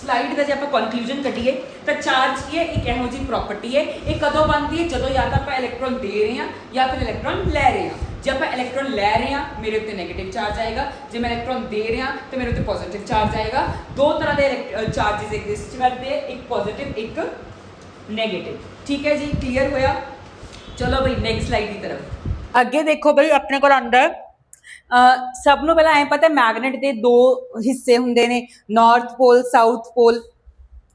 ਸਲਾਈਡ ਦਾ ਜੇ ਆਪਾਂ ਕਨਕਲੂਜਨ ਕੱਢੀਏ ਤਾਂ ਚਾਰਜ ਕੀ ਹੈ, ਇੱਕ ਇਹੋ ਜਿਹੀ ਪ੍ਰੋਪਰਟੀ ਹੈ। ਇਹ ਕਦੋਂ ਬਣਦੀ ਹੈ, ਜਦੋਂ ਜਾਂ ਤਾਂ ਆਪਾਂ ਇਲੈਕਟ੍ਰੋਨ ਦੇ ਰਹੇ ਹਾਂ ਜਾਂ ਫਿਰ ਇਲੈਕਟ੍ਰੋਨ ਲੈ ਰਹੇ ਹਾਂ। ਜੇ ਆਪਾਂ ਇਲੈਕਟ੍ਰੋਨ ਲੈ ਰਹੇ ਹਾਂ ਮੇਰੇ ਉੱਤੇ ਨੈਗੇਟਿਵ ਚਾਰਜ ਆਏਗਾ, ਜੇ ਮੈਂ ਇਲੈਕਟ੍ਰੋਨ ਦੇ ਰਿਹਾ ਤਾਂ ਮੇਰੇ ਉੱਤੇ ਪੋਜ਼ਿਟਿਵ ਚਾਰਜ ਆਏਗਾ। ਦੋ ਤਰ੍ਹਾਂ ਦੇ ਚਾਰजेस ਐਗਜ਼ਿਸਟ ਕਰਦੇ, ਇੱਕ ਪੋਜ਼ਿਟਿਵ ਇੱਕ ਨੈਗੇਟਿਵ। ਠੀਕ ਹੈ ਜੀ, ਕਲੀਅਰ ਹੋਇਆ। ਚਲੋ ਬਈ ਨੈਕਸਟ ਸਲਾਈਡ ਦੀ ਤਰਫ ਅੱਗੇ ਦੇਖੋ ਬਈ, ਆਪਣੇ ਕੋਲ ਆਉਂਦਾ ਸਭ ਨੂੰ ਪਹਿਲਾਂ ਐਂ ਪਤਾ ਮੈਗਨੇਟ ਦੇ ਦੋ ਹਿੱਸੇ ਹੁੰਦੇ ਨੇ, ਨਾਰਥ ਪੋਲ ਸਾਊਥ ਪੋਲ।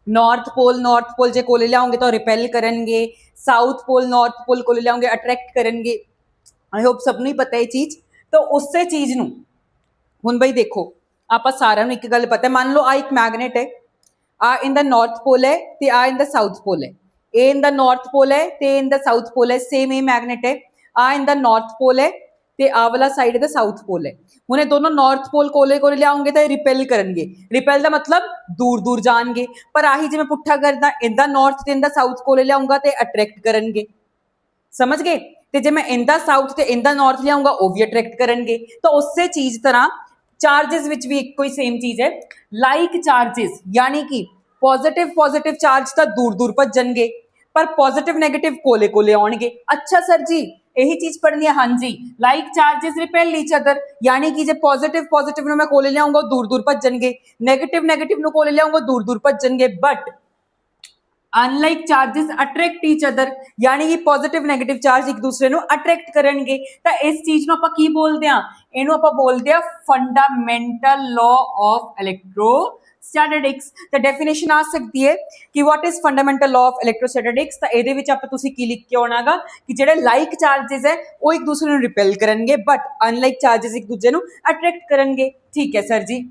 ਨਾਰਥ ਪੋਲ ਜੇ ਕੋਲੇ ਲਿਆਉਂਗੇ ਤਾਂ ਰਿਪੈਲ ਕਰਨਗੇ, ਸਾਊਥ ਪੋਲ ਨਾਰਥ ਪੋਲ ਕੋਲੇ ਲਿਆਉਂਗੇ ਅਟਰੈਕਟ ਕਰਨਗੇ। आई होप सब नूं ही पता है चीज़। तो उस चीज़ नूं हुण बई देखो, आपां सारिआं नूं एक गल पता है, मान लो आ एक मैगनेट है, आ इन द नॉर्थ पोल है ते आ इन द साउथ पोल है। ए इन द नॉर्थ पोल है ते इन द साउथ पोल है, सेम ए मैगनेट है। आ इन द नॉर्थ पोल है ਤੇ ਆ ਵਾਲਾ ਸਾਈਡ ਇਹਦਾ ਸਾਊਥ ਪੋਲ ਹੈ। ਹੁਣ ਇਹ ਦੋਨੋਂ ਨਾਰਥ ਪੋਲ ਕੋਲੇ ਕੋਲੇ ਲਿਆਉਂਗੇ ਤਾਂ ਰਿਪੈਲ ਕਰਨਗੇ। ਰਿਪੈਲ ਦਾ ਮਤਲਬ ਦੂਰ ਦੂਰ ਜਾਣਗੇ। ਪਰ ਆਹੀ ਜੇ ਮੈਂ ਪੁੱਠਾ ਕਰਦਾ, ਇਹਦਾ ਨਾਰਥ ਤੇ ਇਹਦਾ ਸਾਊਥ ਕੋਲੇ ਲਿਆਉਂਗਾ ਤੇ ਅਟਰੈਕਟ ਕਰਨਗੇ। ਸਮਝ ਗਏ? ਤੇ ਜੇ ਮੈਂ ਇਹਦਾ ਸਾਊਥ ਤੇ ਇਹਦਾ ਨਾਰਥ ਲਿਆਉਂਗਾ ਉਹ ਵੀ ਅਟਰੈਕਟ ਕਰਨਗੇ। ਤਾਂ ਉਸੇ ਚੀਜ਼ ਤਰ੍ਹਾਂ ਚਾਰजेस ਵਿੱਚ ਵੀ ਇੱਕੋ ਹੀ ਸੇਮ ਚੀਜ਼ ਹੈ। ਲਾਈਕ ਚਾਰजेस यानी कि ਪੋਜ਼ਿਟਿਵ ਚਾਰਜ ਤਾਂ ਦੂਰ ਦੂਰ ਭੱਜਣਗੇ, ਪਰ ਪੋਜ਼ਿਟਿਵ ਨੈਗੇਟਿਵ ਕੋਲੇ ਕੋਲੇ ਆਉਣਗੇ। ਅੱਛਾ ਸਰ ਜੀ ਇਹੀ ਚੀਜ਼ ਪੜ੍ਹਨੀ ਹੈ। ਹਾਂਜੀ, ਲਾਈਕ ਚਾਰजेस ਰਿਪੈਲ ਈਚ ਅਦਰ, यानी कि ਜੇ ਪੋਜ਼ਿਟਿਵ ਨੂੰ ਮੈਂ ਕੋਲੇ ਲਿਆਉਂਗਾ ਉਹ ਦੂਰ ਦੂਰ ਭੱਜਣਗੇ, ਨੈਗੇਟਿਵ ਨੂੰ ਕੋਲੇ ਲਿਆਉਂਗਾ ਦੂਰ ਦੂਰ ਭੱਜਣਗੇ। But unlike charges attract each other, यानी कि ਪੋਜ਼ਿਟਿਵ ਨੈਗੇਟਿਵ ਚਾਰਜ ਇੱਕ ਦੂਸਰੇ ਨੂੰ ਅਟਰੈਕਟ ਕਰਨਗੇ। ਤਾਂ ਇਸ ਚੀਜ਼ ਨੂੰ ਆਪਾਂ ਕੀ ਬੋਲਦੇ ਆ? ਇਹਨੂੰ ਆਪਾਂ ਬੋਲਦੇ ਆ ਫੰਡਾਮੈਂਟਲ ਲਾਅ ਆਫ ਇਲੈਕਟ੍ਰੋਸਟੈਟਿਕਸ। ਤਾਂ ਡੈਫੀਨੇਸ਼ਨ ਆ ਸਕਦੀ ਹੈ ਕਿ what is fundamental law of electrostatics. ਤਾਂ ਇਹਦੇ ਵਿੱਚ ਆਪਾਂ ਤੁਸੀਂ ਕੀ ਲਿਖ ਕੇ ਆਉਣਾਗਾ ਕਿ ਜਿਹੜੇ ਲਾਈਕ ਚਾਰजेस ਹੈ ਉਹ ਇੱਕ ਦੂਸਰੇ ਨੂੰ ਰਿਪੈਲ ਕਰਨਗੇ, ਬਟ ਅਨਲਾਈਕ ਚਾਰजेस ਇੱਕ ਦੂਜੇ ਨੂੰ ਅਟਰੈਕਟ ਕਰਨਗੇ। ਠੀਕ ਹੈ ਸਰ ਜੀ।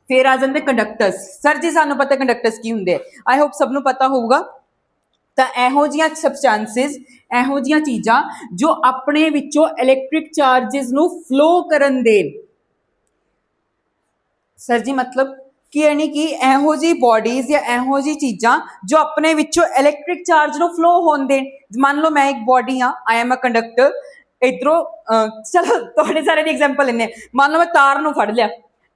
ਫਿਰ ਆ ਜਾਂਦੇ ਕੰਡਕਟਰਸ। ਸਰ ਜੀ ਸਾਨੂੰ ਪਤਾ ਕੰਡਕਟਰਸ ਕੀ ਹੁੰਦੇ, ਆਈ ਹੋਪ ਸਭ ਨੂੰ ਪਤਾ ਹੋਊਗਾ। ਤਾਂ ਇਹੋ ਜਿਹੀਆਂ ਸਬਸਟੈਂਸਿਸ, ਇਹੋ ਜਿਹੀਆਂ ਚੀਜ਼ਾਂ ਜੋ ਆਪਣੇ ਵਿੱਚੋਂ ਇਲੈਕਟ੍ਰਿਕ ਚਾਰजेस ਨੂੰ ਫਲੋ ਕਰਨ ਦੇਣ। ਸਰ ਜੀ ਮਤਲਬ ਕਿ ਯਾਨੀ ਕਿ ਇਹੋ ਜਿਹੀ ਬੋਡੀਜ਼ ਜਾਂ ਇਹੋ ਜਿਹੀ ਚੀਜ਼ਾਂ ਜੋ ਆਪਣੇ ਵਿੱਚੋਂ ਇਲੈਕਟ੍ਰਿਕ ਚਾਰਜ ਨੂੰ ਫਲੋ ਹੋਣ ਦੇਣ। ਮੰਨ ਲਓ ਮੈਂ ਇੱਕ ਬੋਡੀ ਹਾਂ, ਆਈ ਐਮ ਅ ਕੰਡਕਟਰ। ਇਧਰੋਂ ਚਲੋ ਤੁਹਾਡੇ ਸਾਰੇ ਦੀ ਐਗਜ਼ਾਮਪਲ ਲੈਂਦੇ। ਮੰਨ ਲਓ ਮੈਂ ਤਾਰ ਨੂੰ ਫੜ ਲਿਆ,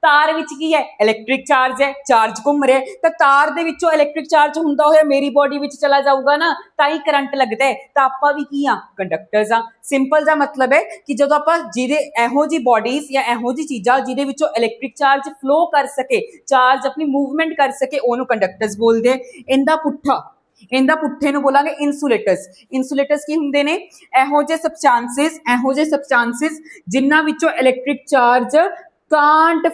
ਤਾਰ ਵਿੱਚ ਕੀ ਹੈ? ਇਲੈਕਟ੍ਰਿਕ ਚਾਰਜ ਹੈ, ਚਾਰਜ ਘੁੰਮ ਰਿਹਾ। ਤਾਂ ਤਾਰ ਦੇ ਵਿੱਚੋਂ ਇਲੈਕਟ੍ਰਿਕ ਚਾਰਜ ਹੁੰਦਾ ਹੋਇਆ ਮੇਰੀ ਬੋਡੀ ਵਿੱਚ ਚਲਾ ਜਾਊਗਾ ਨਾ, ਤਾਂ ਹੀ ਕਰੰਟ ਲੱਗਦਾ ਹੈ। ਤਾਂ ਆਪਾਂ ਵੀ ਕੀ ਆ? ਕੰਡਕਟਰਸ ਆ। ਸਿੰਪਲ ਜਿਹਾ ਮਤਲਬ ਹੈ ਕਿ ਜਦੋਂ ਆਪਾਂ ਜਿਹਦੇ ਇਹੋ ਜਿਹੀ ਬੋਡੀਜ਼ ਜਾਂ ਇਹੋ ਜਿਹੀ ਚੀਜ਼ਾਂ ਜਿਹਦੇ ਵਿੱਚੋਂ ਇਲੈਕਟ੍ਰਿਕ ਚਾਰਜ ਫਲੋ ਕਰ ਸਕੇ, ਚਾਰਜ ਆਪਣੀ ਮੂਵਮੈਂਟ ਕਰ ਸਕੇ, ਉਹਨੂੰ ਕੰਡਕਟਰਸ ਬੋਲਦੇ। ਇਹਦਾ ਪੁੱਠੇ ਨੂੰ ਬੋਲਾਂਗੇ ਇਨਸੂਲੇਟਰਸ। ਇਨਸੂਲੇਟਰਸ ਕੀ ਹੁੰਦੇ ਨੇ? ਇਹੋ ਜਿਹੇ ਸਬਸਟੈਂਸਿਸ ਜਿਨ੍ਹਾਂ ਵਿੱਚੋਂ electric charge can't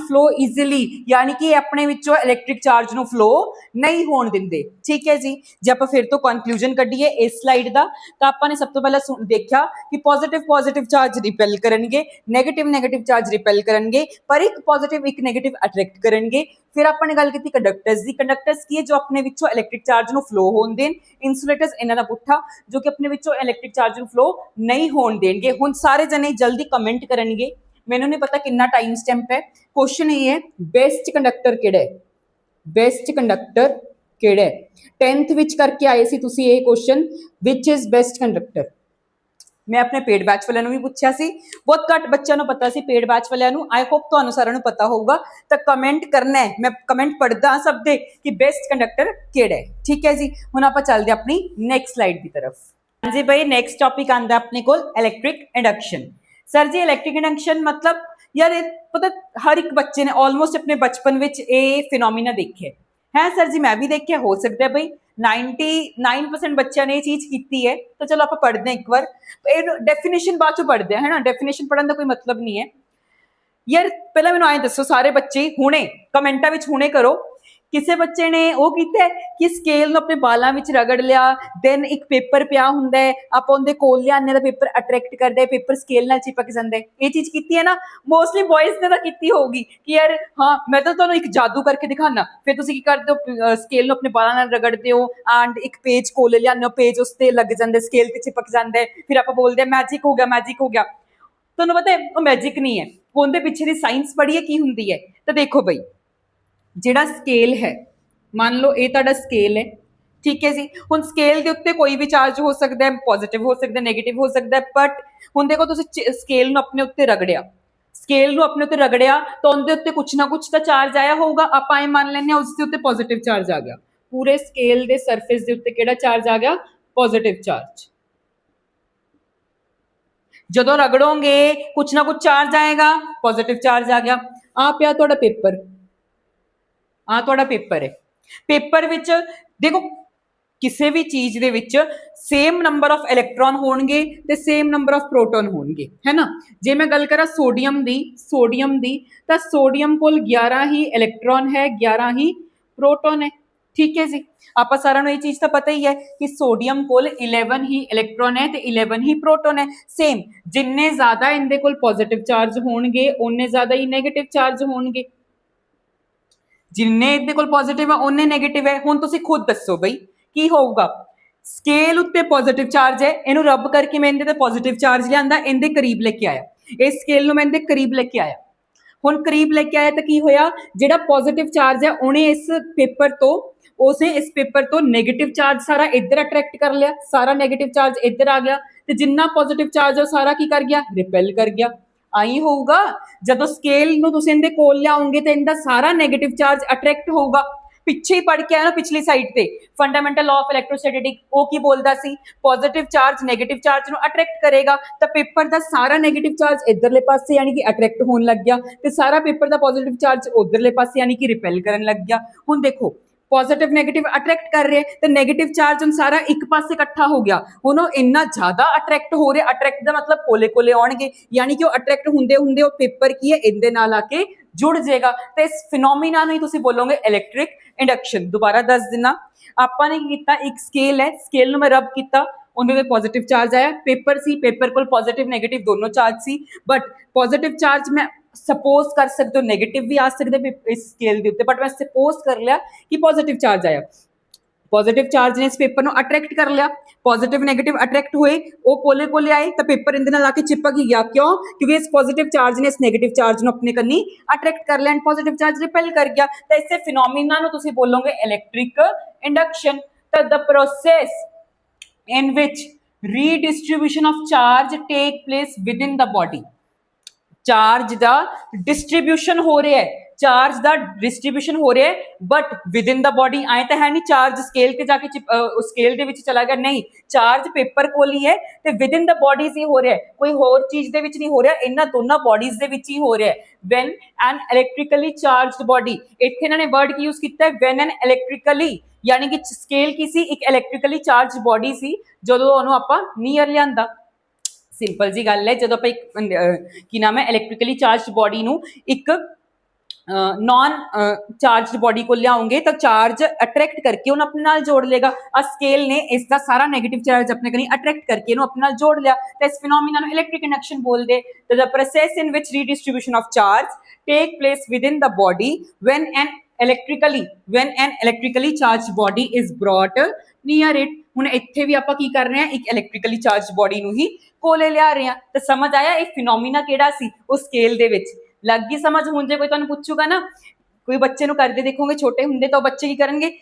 flow easily, यानी कि अपने विचों इलैक्ट्रिक चार्ज ਨੂੰ फ्लो नहीं होण ਦਿੰਦੇ। ठीक है जी। ਜੇ ਆਪਾਂ ਫਿਰ ਤੋਂ ਕਨਕਲੂਜਨ ਕੱਢੀਏ ਇਸ ਸਲਾਈਡ ਦਾ, ਤਾਂ ਆਪਾਂ ਨੇ ਸਭ ਤੋਂ ਪਹਿਲਾਂ ਦੇਖਿਆ ਕਿ ਪੋਜ਼ਿਟਿਵ ਚਾਰਜ ਰਿਪੈਲ ਕਰਨਗੇ, ਨੈਗੇਟਿਵ ਚਾਰਜ ਰਿਪੈਲ ਕਰਨਗੇ, ਪਰ ਇੱਕ ਪੋਜ਼ਿਟਿਵ ਇੱਕ ਨੈਗੇਟਿਵ ਅਟਰੈਕਟ ਕਰਨਗੇ। ਫਿਰ ਆਪਾਂ ਨੇ ਗੱਲ ਕੀਤੀ ਕੰਡਕਟਰਸ ਦੀ। ਕੰਡਕਟਰਸ ਕੀ ਹੈ? ਜੋ ਆਪਣੇ ਵਿੱਚੋਂ ਇਲੈਕਟ੍ਰਿਕ ਚਾਰਜ ਨੂੰ ਫਲੋ ਹੋਣ ਦੇਣ। ਇਨਸੂਲੇਟਰਸ ਇਹਨਾਂ ਦਾ ਪੁੱਠਾ, ਜੋ ਕਿ ਆਪਣੇ ਵਿੱਚੋਂ ਇਲੈਕਟ੍ਰਿਕ ਚਾਰਜ ਨੂੰ ਫਲੋ ਨਹੀਂ ਹੋਣ ਦੇਣਗੇ। ਹੁਣ ਸਾਰੇ ਜਣੇ ਜਲਦੀ ਕਮੈਂਟ ਕਰਨਗੇ। ਮੈਨੂੰ ਨਹੀਂ ਪਤਾ ਕਿੰਨਾ ਟਾਈਮ ਸਟੈਂਪ ਹੈ। ਕੁਐਸਚਨ ਇਹ ਹੈ, ਬੈਸਟ ਕੰਡਕਟਰ ਕਿਹੜਾ ਹੈ? ਬੈਸਟ ਕੰਡਕਟਰ ਕਿਹੜਾ ਹੈ? 10th ਵਿੱਚ ਕਰਕੇ ਆਏ ਸੀ ਤੁਸੀਂ ਇਹ question, which is best conductor. ਮੈਂ ਆਪਣੇ ਪੇਡ ਬੈਚ ਵਾਲਿਆਂ ਨੂੰ ਵੀ ਪੁੱਛਿਆ ਸੀ, ਬਹੁਤ ਘੱਟ ਬੱਚਿਆਂ ਨੂੰ ਪਤਾ ਸੀ ਪੇਡ ਬੈਚ ਵਾਲਿਆਂ ਨੂੰ। ਆਈ ਹੋਪ ਤੁਹਾਨੂੰ ਸਾਰਿਆਂ ਨੂੰ ਪਤਾ ਹੋਊਗਾ। ਤਾਂ ਕਮੈਂਟ ਕਰਨਾ ਹੈ, ਮੈਂ ਕਮੈਂਟ ਪੜ੍ਹਦਾ ਸਭ ਦੇ ਕਿ ਬੈਸਟ ਕੰਡਕਟਰ ਕਿਹੜਾ ਹੈ। ਠੀਕ ਹੈ ਜੀ। ਹੁਣ ਆਪਾਂ ਚੱਲਦੇ ਆਪਣੀ ਨੈਕਸਟ ਸਲਾਈਡ ਦੀ ਤਰਫ। ਹਾਂਜੀ ਭਾਈ, ਨੈਕਸਟ ਟੌਪਿਕ ਆਉਂਦਾ ਆਪਣੇ ਕੋਲ ਇਲੈਕਟ੍ਰਿਕ ਇੰਡਕਸ਼ਨ। ਸਰ ਜੀ ਇਲੈਕਟ੍ਰਿਕ ਇੰਡਕਸ਼ਨ ਮਤਲਬ ਯਾਰ ਇਹ ਪਤਾ ਹਰ ਇੱਕ ਬੱਚੇ ਨੇ ਆਲਮੋਸਟ ਆਪਣੇ ਬਚਪਨ ਵਿੱਚ ਇਹ ਫਿਨੋਮੀਨਾ ਦੇਖਿਆ ਹੈ। ਸਰ ਜੀ ਮੈਂ ਵੀ ਦੇਖਿਆ, ਹੋ ਸਕਦਾ ਬਈ 99% ਬੱਚਿਆਂ ਨੇ ਇਹ ਚੀਜ਼ ਕੀਤੀ ਹੈ। ਤਾਂ ਚਲੋ ਆਪਾਂ ਪੜ੍ਹਦੇ ਹਾਂ ਇੱਕ ਵਾਰ, ਇਹ ਡੈਫੀਨੇਸ਼ਨ ਬਾਅਦ ਚੋਂ ਪੜ੍ਹਦੇ ਹਾਂ, ਹੈ ਨਾ। ਡੈਫੀਨੇਸ਼ਨ ਪੜ੍ਹਨ ਦਾ ਕੋਈ ਮਤਲਬ ਨਹੀਂ ਹੈ ਯਾਰ। ਪਹਿਲਾਂ ਮੈਨੂੰ ਐਂ ਦੱਸੋ ਸਾਰੇ ਬੱਚੇ, ਹੁਣੇ ਕਮੈਂਟਾਂ ਵਿੱਚ ਹੁਣੇ ਕਰੋ, ਕਿਸੇ ਬੱਚੇ ਨੇ ਉਹ ਕੀਤਾ ਕਿ ਸਕੇਲ ਨੂੰ ਆਪਣੇ ਬਾਲਾਂ ਵਿੱਚ ਰਗੜ ਲਿਆ, ਦੈਨ ਇੱਕ ਪੇਪਰ ਪਿਆ ਹੁੰਦਾ ਹੈ, ਆਪਾਂ ਉਹਦੇ ਕੋਲ ਲਿਆਉਂਦੇ ਦਾ ਪੇਪਰ ਅਟਰੈਕਟ ਕਰਦਾ ਹੈ, ਪੇਪਰ ਸਕੇਲ ਨਾਲ ਚਿਪਕ ਜਾਂਦਾ ਹੈ। ਇਹ ਚੀਜ਼ ਕੀਤੀ ਹੈ ਨਾ ਮੋਸਟਲੀ ਬॉयਜ਼ ਨੇ ਤਾਂ ਕੀਤੀ ਹੋਊਗੀ ਕਿ ਯਾਰ ਹਾਂ ਮੈਂ ਤਾਂ ਤੁਹਾਨੂੰ ਇੱਕ ਜਾਦੂ ਕਰਕੇ ਦਿਖਾਣਾ। ਫਿਰ ਤੁਸੀਂ ਕੀ ਕਰਦੇ ਹੋ? ਸਕੇਲ ਨੂੰ ਆਪਣੇ ਬਾਲਾਂ ਨਾਲ ਰਗੜਦੇ ਹੋ ਐਂਡ ਇੱਕ ਪੇਜ ਕੋਲ ਲਿਆਉਂਦੇ ਹੋ, ਪੇਜ ਉਸ ਤੇ ਲੱਗ ਜਾਂਦਾ, ਸਕੇਲ ਤੇ ਚਿਪਕ ਜਾਂਦਾ ਹੈ। ਫਿਰ ਆਪਾਂ ਬੋਲਦੇ ਹਾਂ ਮੈਜਿਕ ਹੋ ਗਿਆ। ਤੁਹਾਨੂੰ ਪਤਾ ਉਹ ਮੈਜਿਕ ਨਹੀਂ ਹੈ, ਉਹਦੇ ਪਿੱਛੇ ਦੀ ਸਾਇੰਸ ਪੜ੍ਹੀਏ ਕੀ ਹੁੰਦੀ ਹੈ। ਤਾਂ ਦੇਖੋ ਬਈ, ਜਿਹੜਾ ਸਕੇਲ ਹੈ, ਮੰਨ ਲਓ ਇਹ ਤੁਹਾਡਾ ਸਕੇਲ ਹੈ, ਠੀਕ ਹੈ ਜੀ। ਹੁਣ ਸਕੇਲ ਦੇ ਉੱਤੇ ਕੋਈ ਵੀ ਚਾਰਜ ਹੋ ਸਕਦਾ ਹੈ, ਪੋਜ਼ਿਟਿਵ ਹੋ ਸਕਦਾ, ਨੈਗੇਟਿਵ ਹੋ ਸਕਦਾ। ਬਟ ਹੁਣ ਦੇਖੋ ਤੁਸੀਂ ਸਕੇਲ ਨੂੰ ਆਪਣੇ ਉੱਤੇ ਰਗੜਿਆ, ਤਾਂ ਉਹਦੇ ਉੱਤੇ ਕੁਛ ਨਾ ਕੁਛ ਤਾਂ ਚਾਰਜ ਆਇਆ ਹੋਊਗਾ। ਆਪਾਂ ਇਹ ਮੰਨ ਲੈਂਦੇ ਹਾਂ ਉਸ ਦੇ ਉੱਤੇ ਪੋਜ਼ਿਟਿਵ ਚਾਰਜ ਆ ਗਿਆ। ਪੂਰੇ ਸਕੇਲ ਦੇ ਸਰਫੇਸ ਦੇ ਉੱਤੇ ਕਿਹੜਾ ਚਾਰਜ ਆ ਗਿਆ? Positive charge. ਜਦੋਂ ਰਗੜੋਗੇ ਕੁਛ ਨਾ ਕੁਛ ਚਾਰਜ ਆਏਗਾ, ਪੋਜ਼ਿਟਿਵ ਚਾਰਜ ਆ ਗਿਆ। ਆ ਪਿਆ ਤੁਹਾਡਾ ਪੇਪਰ, ਆ ਤੁਹਾਡਾ ਪੇਪਰ ਹੈ। ਪੇਪਰ ਵਿੱਚ ਦੇਖੋ ਕਿਸੇ ਵੀ ਚੀਜ਼ ਦੇ ਵਿੱਚ ਸੇਮ ਨੰਬਰ ਆਫ ਇਲੈਕਟ੍ਰੋਨ ਹੋਣਗੇ ਤੇ ਸੇਮ ਨੰਬਰ ਆਫ ਪ੍ਰੋਟੋਨ ਹੋਣਗੇ, ਹੈ ਨਾ। ਜੇ ਮੈਂ ਗੱਲ ਕਰਾਂ ਸੋਡੀਅਮ ਦੀ ਤਾਂ ਸੋਡੀਅਮ ਕੋਲ 11 ਹੀ ਇਲੈਕਟ੍ਰੋਨ ਹੈ, 11 ਹੀ ਪ੍ਰੋਟੋਨ ਹੈ। ਠੀਕ ਹੈ ਜੀ। ਆਪਾਂ ਸਾਰਿਆਂ ਨੂੰ ਇਹ ਚੀਜ਼ ਤਾਂ ਪਤਾ ਹੀ ਹੈ ਕਿ ਸੋਡੀਅਮ ਕੋਲ 11 ਹੀ ਇਲੈਕਟ੍ਰੋਨ ਹੈ ਤੇ 11 ਹੀ ਪ੍ਰੋਟੋਨ ਹੈ। ਸੇਮ ਜਿੰਨੇ ਜ਼ਿਆਦਾ ਇਹਦੇ ਕੋਲ ਪੋਜ਼ਿਟਿਵ ਚਾਰਜ ਹੋਣਗੇ ਉਨੇ ਜ਼ਿਆਦਾ ਹੀ ਨੈਗੇਟਿਵ ਚਾਰਜ ਹੋਣਗੇ। ਜਿੰਨੇ ਇਹਦੇ ਕੋਲ ਪੋਜ਼ਿਟਿਵ ਹੈ ਉਹਨੇ ਨੈਗੇਟਿਵ ਹੈ। ਹੁਣ ਤੁਸੀਂ ਖੁਦ ਦੱਸੋ ਬਈ ਕੀ ਹੋਊਗਾ? स्केल उत्ते पॉजिटिव चार्ज है, इनू रब करके मैं इहदे ते पॉजिटिव चार्ज लियांदा, इहदे करीब लेके आया, इस स्केल नू मैं इहदे करीब लेके आया। हुण करीब लेके आया तो की होया, जिहड़ा पॉजिटिव चार्ज है उहने इस पेपर तो उसने इस पेपर तो नैगेटिव चार्ज सारा इधर अट्रैक्ट कर लिया, सारा नैगेटिव चार्ज इधर आ गया, तो जिन्ना पॉजिटिव चार्ज है सारा की कर गया, रिपेल कर गया। आई होगा जदों स्केल नू तुसीं इहदे कोल लिआओगे तो इहदा सारा नैगेटिव चार्ज अट्रैक्ट होगा। पिछे ही पढ़ के आया ना पिछली साइड पे फंडामेंटल लॉ ऑफ इलेक्ट्रोस्टैटिक, वो की बोलता सी पॉजिटिव चार्ज नैगेटिव चार्ज नु अट्रैक्ट करेगा, तो पेपर का सारा नैगेटिव चार्ज इधरले पासे यानी कि अट्रैक्ट होने लग गया, तो सारा पेपर का पॉजिटिव चार्ज उधरले पासे यानी कि रिपेल करन लग गया। हुण देखो पॉजिटिव नैगेटिव अट्रैक्ट कर रहे हैं तो नैगेटिव चार्ज हम सारा एक पासे इकट्ठा हो गया, हुण इन्ना ज्यादा अट्रैक्ट हो रहा, अट्रैक्ट का मतलब कोले कोले आउणगे, यानी कि वो अट्रैक्ट हुंदे हुंदे वो पेपर की है इहदे नाल आके जुड़ जाएगा, तो इस फिनोमिना नूं ही तुसीं बोलोगे इलैक्ट्रिक इंडक्शन। दोबारा दस दिना, आपां ने की कीता, एक स्केल है, स्केल नूं मैं रब कीता, उन्हें पॉजिटिव चार्ज आया, पेपर सी, पेपर को पॉजिटिव नैगेटिव दोनों चार्ज सी, बट पॉजिटिव चार्ज मैं सपोज कर सकते हो नैगेटिव भी आ सकते इस स्केल के उत्ते, बट मैं सपोज कर लिया कि पॉजिटिव चार्ज आया, पॉजिटिव चार्ज ने इस पेपर को अट्रैक्ट कर लिया, पॉजिटिव नैगेटिव अट्रैक्ट हुए, वो पोले पोले आए तो पेपर इहदे नाल आके चिपक ही गया, क्यों? क्योंकि इस पॉजिटिव चार्ज ने इस नैगेटिव चार्ज को अपने कन्नी अट्रैक्ट कर लिया एंड पॉजिटिव चार्ज रिपेल कर गया, तो इससे फिनोमिना नूं तुसीं बोलोगे इलैक्ट्रिक इंडक्शन। तो the process in which redistribution of charge take place within the body, charge का डिस्ट्रीब्यूशन हो रहा है, चार्ज का डिस्ट्रीब्यूशन हो रहा है but with in the body, आए तो है नहीं चार्ज स्केल के जाके स्केल के विच चला गया, नहीं चार्ज पेपर कोल ही है तो विद इन द बॉडीज ही हो रहा है, कोई होर चीज दे विच नहीं हो रहा, इन्हां दोनों बॉडीज दे विच ही हो रहा है। व्हेन एन इलैक्ट्रिकली चार्ज्ड बॉडी, इत्थे इन्होंने वर्ड की यूज किया है व्हेन एन इलैक्ट्रिकली, यानी कि स्केल की सी एक इलैक्ट्रिकली चार्ज बॉडी सी जदों ओनू आपां नीयर लिआंदा। सिंपल जी गल है, जो आप एक की नाम है इलैक्ट्रिकली चार्ज बॉडी नू एक नॉन चार्ज बॉडी को लियाओगे तो चार्ज अट्रैक्ट करके उन्हें अपने नाल जोड़ लेगा, और स्केल ने इसका सारा नेगेटिव चार्ज अपने कहीं अट्रैक्ट करके उन्हें अपने नाल जोड़ लिया, तो इस फिनोमिना नू इलैक्ट्रिक इंडक्शन बोलते। तो the process in which redistribution of charge take place within the body when an electrically charge body is brought near it. हुण इत्थे भी आपां की कर रहे हैं, एक इलैक्ट्रिकली चार्ज बॉडी नू ही कोले लिया रहे हैं, तो समझ आया ये फिनोमिना किहड़ा सी उस स्केल दे विच, लग गई समझ। हुण जे कोई तुहानूं पुछूगा ना, कोई बच्चे नूं करदे देखोगे छोटे हुंदे तो बच्चे की करनगे,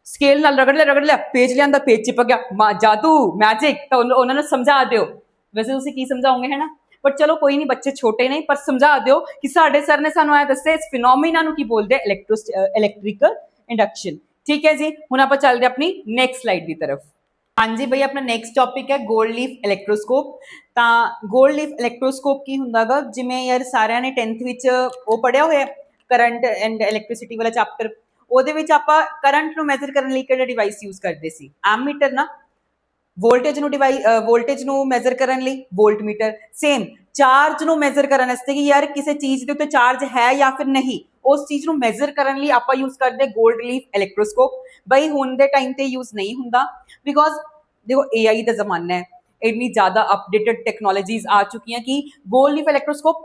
स्केल नाल रगड़ लिया पेज लिआंदा, पेज चिपक गया, जादू मैजिक, तो उन्हां नूं समझा दिओ। वैसे तुसीं की समझाओगे है ना, पर चलो कोई नहीं, बच्चे छोटे नहीं, पर समझा दिओ कि साडे सर ने सानूं ऐ दस्सिआ इस फिनोमिना नूं की बोलदे इलैक्ट्रिकल इंडक्शन। ठीक है जी, हुण आपां चलदे अपनी नैक्सट स्लाइड की तरफ। हाँ जी भाई, अपना नैक्सट टॉपिक है गोल्ड लीफ इलैक्ट्रोस्कोप। तो गोल्ड लीफ इलैक्ट्रोस्कोप की हुंदा गा, जिवें यार सारिਆਂ ने 10th विच वो पढ़िया होया करंट एंड इलैक्ट्रिसिटी वाला चैप्टर, ਉਹਦੇ ਵਿੱਚ ਆਪਾਂ करंट ਨੂੰ ਮੈਜ਼ਰ ਕਰਨ ਲਈ ਕਿਹੜਾ ਡਿਵਾਈਸ ਯੂਜ਼ ਕਰਦੇ ਸੀ, ਐਮੀਟਰ ਨਾ। ਵੋਲਟੇਜ ਨੂੰ ਮੈਜ਼ਰ ਕਰਨ ਲਈ ਵੋਲਟਮੀਟਰ, ਸੇਮ ਚਾਰਜ ਨੂੰ ਮੈਜ਼ਰ ਕਰਨ ਵਾਸਤੇ ਕਿ ਯਾਰ ਕਿਸੇ ਚੀਜ਼ ਦੇ ਉੱਤੇ ਚਾਰਜ ਹੈ ਜਾਂ ਫਿਰ ਨਹੀਂ, उस चीज़ को मैजर करने लिए आप यूज़ करते गोल्ड लीफ इलैक्ट्रोस्कोप। बई हुण दे टाइम ते यूज़ नहीं हुंदा, बिकॉज देखो AI का जमाना है, इन्नी ज़्यादा अपडेटेड टैक्नोलॉजीज आ चुकी हैं कि गोल्ड लीफ इलैक्ट्रोस्कोप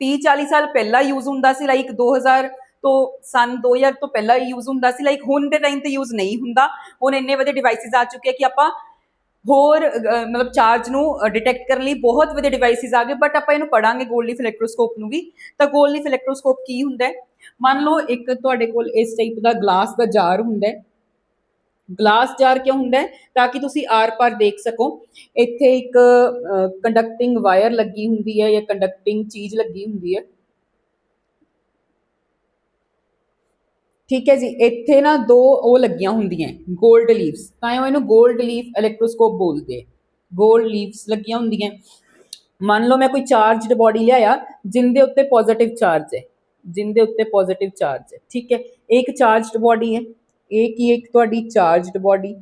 30-40 साल पहला यूज़ हुंदा सी, लाइक 2000 तो सन 2000 तो पहला यूज़ हुंदा सी, लाइक हुण दे टाइम ते यूज़ नहीं हुंदा। हुण इन्ने वधिया डिवाइसिस आ चुके हैं कि आपां होर मतलब चार्ज नू डिटेक्ट करने लिए बहुत वधिया डिवाइसिस आ गए, बट आपां इहनूं पढ़ांगे गोल्ड लीफ इलैक्ट्रोस्कोप नू भी। तो गोल्ड लीफ इलैक्ट्रोस्कोप की हुंदा है, मान लो एक तुहाडे कोल इस टाइप का ग्लास का जार हुंदा है। ग्लास जार क्यों हुंदा है, ताकि तुसी आर पार देख सको। इत्थे एक कंडक्टिंग वायर लगी हुंदी है या कंडक्टिंग चीज़ लगी हुंदी है, ठीक है जी। इत्थे ना दो वो लगियां हुंदियां गोल्ड लीव्स, तां इहनूं गोल्ड लीफ इलैक्ट्रोस्कोप बोलते हैं। गोल्ड लीव्स लगियां हुंदियां, मान लो मैं कोई चार्जड बॉडी लिया जिंदे उत्ते पॉजिटिव चार्ज है, जिंदे उत्ते पॉजिटिव चार्ज है, ठीक है। एक चार्जड बॉडी है, एक ही एक तुहाडी चार्जड बॉडी,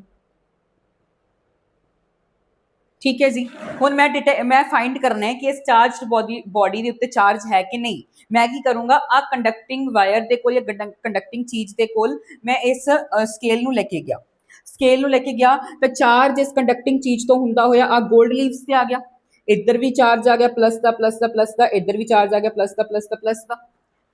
ठीक है जी। हुण मैं फाइंड करना है कि इस चार्जड बॉडी के उत्ते चार्ज है कि नहीं। मैं की करूँगा, आ कंडक्टिंग वायर दे कोल या कंडक्टिंग चीज़ दे कोल मैं इस स्केल नूं लेके गया, स्केल नूं लेके गया तो चार्ज इस कंडक्टिंग चीज़ तो हुंदा होया आ गोल्ड लीव्स ते आ गया, इधर भी चार्ज आ गया प्लस का प्लस का प्लस का, इधर भी चार्ज आ गया प्लस का प्लस का प्लस का,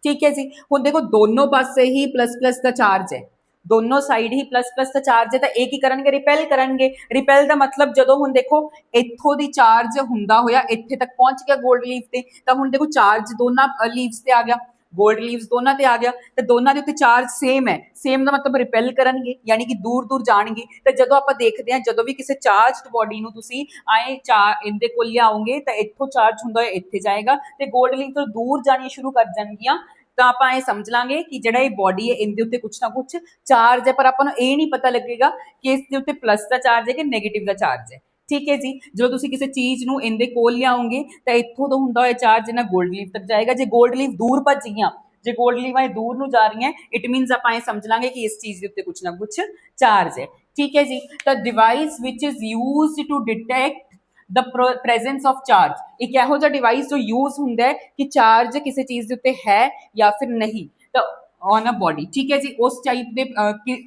ठीक है जी। हुण देखो दोनों पासे ही प्लस प्लस का चार्ज है, ਦੋਨੋਂ ਸਾਈਡ ਹੀ ਪਲੱਸ ਪਲੱਸ ਦਾ ਚਾਰਜ ਹੈ ਤਾਂ ਇਹ ਕੀ ਕਰਨਗੇ, ਰਿਪੈਲ ਕਰਨਗੇ। ਰਿਪੈਲ ਦਾ ਮਤਲਬ ਜਦੋਂ ਹੁਣ ਦੇਖੋ ਇੱਥੋਂ ਦੀ ਚਾਰਜ ਹੁੰਦਾ ਹੋਇਆ ਇੱਥੇ ਤੱਕ ਪਹੁੰਚ ਗਿਆ ਗੋਲਡ ਲੀਫ ਤੇ, ਤਾਂ ਹੁਣ ਦੇਖੋ ਚਾਰਜ ਦੋਨਾਂ ਲੀਵਸ ਤੇ ਆ ਗਿਆ, ਗੋਲਡ ਲੀਵਸ ਦੋਨਾਂ ਤੇ ਆ ਗਿਆ, ਤੇ ਦੋਨਾਂ ਦੇ ਉੱਤੇ ਚਾਰਜ ਸੇਮ ਹੈ। ਸੇਮ ਦਾ ਮਤਲਬ ਰਿਪੈਲ ਕਰਨਗੇ, ਯਾਨੀ ਕਿ ਦੂਰ ਦੂਰ ਜਾਣਗੇ। ਤੇ ਜਦੋਂ ਆਪਾਂ ਦੇਖਦੇ ਹਾਂ ਜਦੋਂ ਵੀ ਕਿਸੇ ਚਾਰਜਡ ਬੋਡੀ ਨੂੰ ਤੁਸੀਂ ਆਏ ਇਹਦੇ ਕੋਲ ਲਿਆਓਗੇ ਤਾਂ ਇੱਥੋਂ ਚਾਰਜ ਹੁੰਦਾ ਹੋਇਆ ਇੱਥੇ ਜਾਏਗਾ ਤੇ ਗੋਲਡ ਲੀਫ ਤੋਂ ਦੂਰ ਜਾਣੀਆਂ ਸ਼ੁਰੂ ਕਰ ਜਾਣਗੀਆਂ। ਤਾਂ ਆਪਾਂ ਇਹ ਸਮਝ ਲਾਂਗੇ ਕਿ ਜਿਹੜਾ ਇਹ ਬੋਡੀ ਹੈ ਇਹਦੇ ਉੱਤੇ ਕੁਛ ਨਾ ਕੁਛ ਚਾਰਜ ਹੈ, ਪਰ ਆਪਾਂ ਨੂੰ ਇਹ ਨਹੀਂ ਪਤਾ ਲੱਗੇਗਾ ਕਿ ਇਸ ਦੇ ਉੱਤੇ ਪਲੱਸ ਦਾ ਚਾਰਜ ਹੈ ਕਿ ਨੈਗੇਟਿਵ ਦਾ ਚਾਰਜ ਹੈ। ਠੀਕ ਹੈ ਜੀ। ਜਦੋਂ ਤੁਸੀਂ ਕਿਸੇ ਚੀਜ਼ ਨੂੰ ਇਹਦੇ ਕੋਲ ਲਿਆਓਗੇ ਤਾਂ ਇੱਥੋਂ ਤੋਂ ਹੁੰਦਾ ਹੋਇਆ ਚਾਰਜ ਇਹਨਾਂ ਗੋਲਡ ਲੀਫ ਤੱਕ ਜਾਏਗਾ। ਜੇ ਗੋਲਡ ਲੀਫ ਦੂਰ ਭੱਜ ਗਈਆਂ, ਜੇ ਗੋਲਡ ਲੀਫਾਂ ਦੂਰ ਨੂੰ ਜਾ ਰਹੀਆਂ, ਇਟ ਮੀਨਸ ਆਪਾਂ ਇਹ ਸਮਝ ਲਾਂਗੇ ਕਿ ਇਸ ਚੀਜ਼ ਦੇ ਉੱਤੇ ਕੁਛ ਨਾ ਕੁਛ ਚਾਰਜ ਹੈ। ਠੀਕ ਹੈ ਜੀ। ਤਾਂ ਡਿਵਾਈਸ ਵਿਚ is used to detect the presence of charge, ਇੱਕ ਇਹੋ ਜਿਹਾ ਡਿਵਾਈਸ ਜੋ ਯੂਜ਼ ਹੁੰਦਾ ਹੈ ਕਿ ਚਾਰਜ ਕਿਸੇ ਚੀਜ਼ ਦੇ ਉੱਤੇ ਹੈ ਜਾਂ ਫਿਰ ਨਹੀਂ, ਤਾਂ ਔਨ ਅ ਬੋਡੀ। ਠੀਕ ਹੈ ਜੀ। ਉਸ ਟਾਈਪ ਦੇ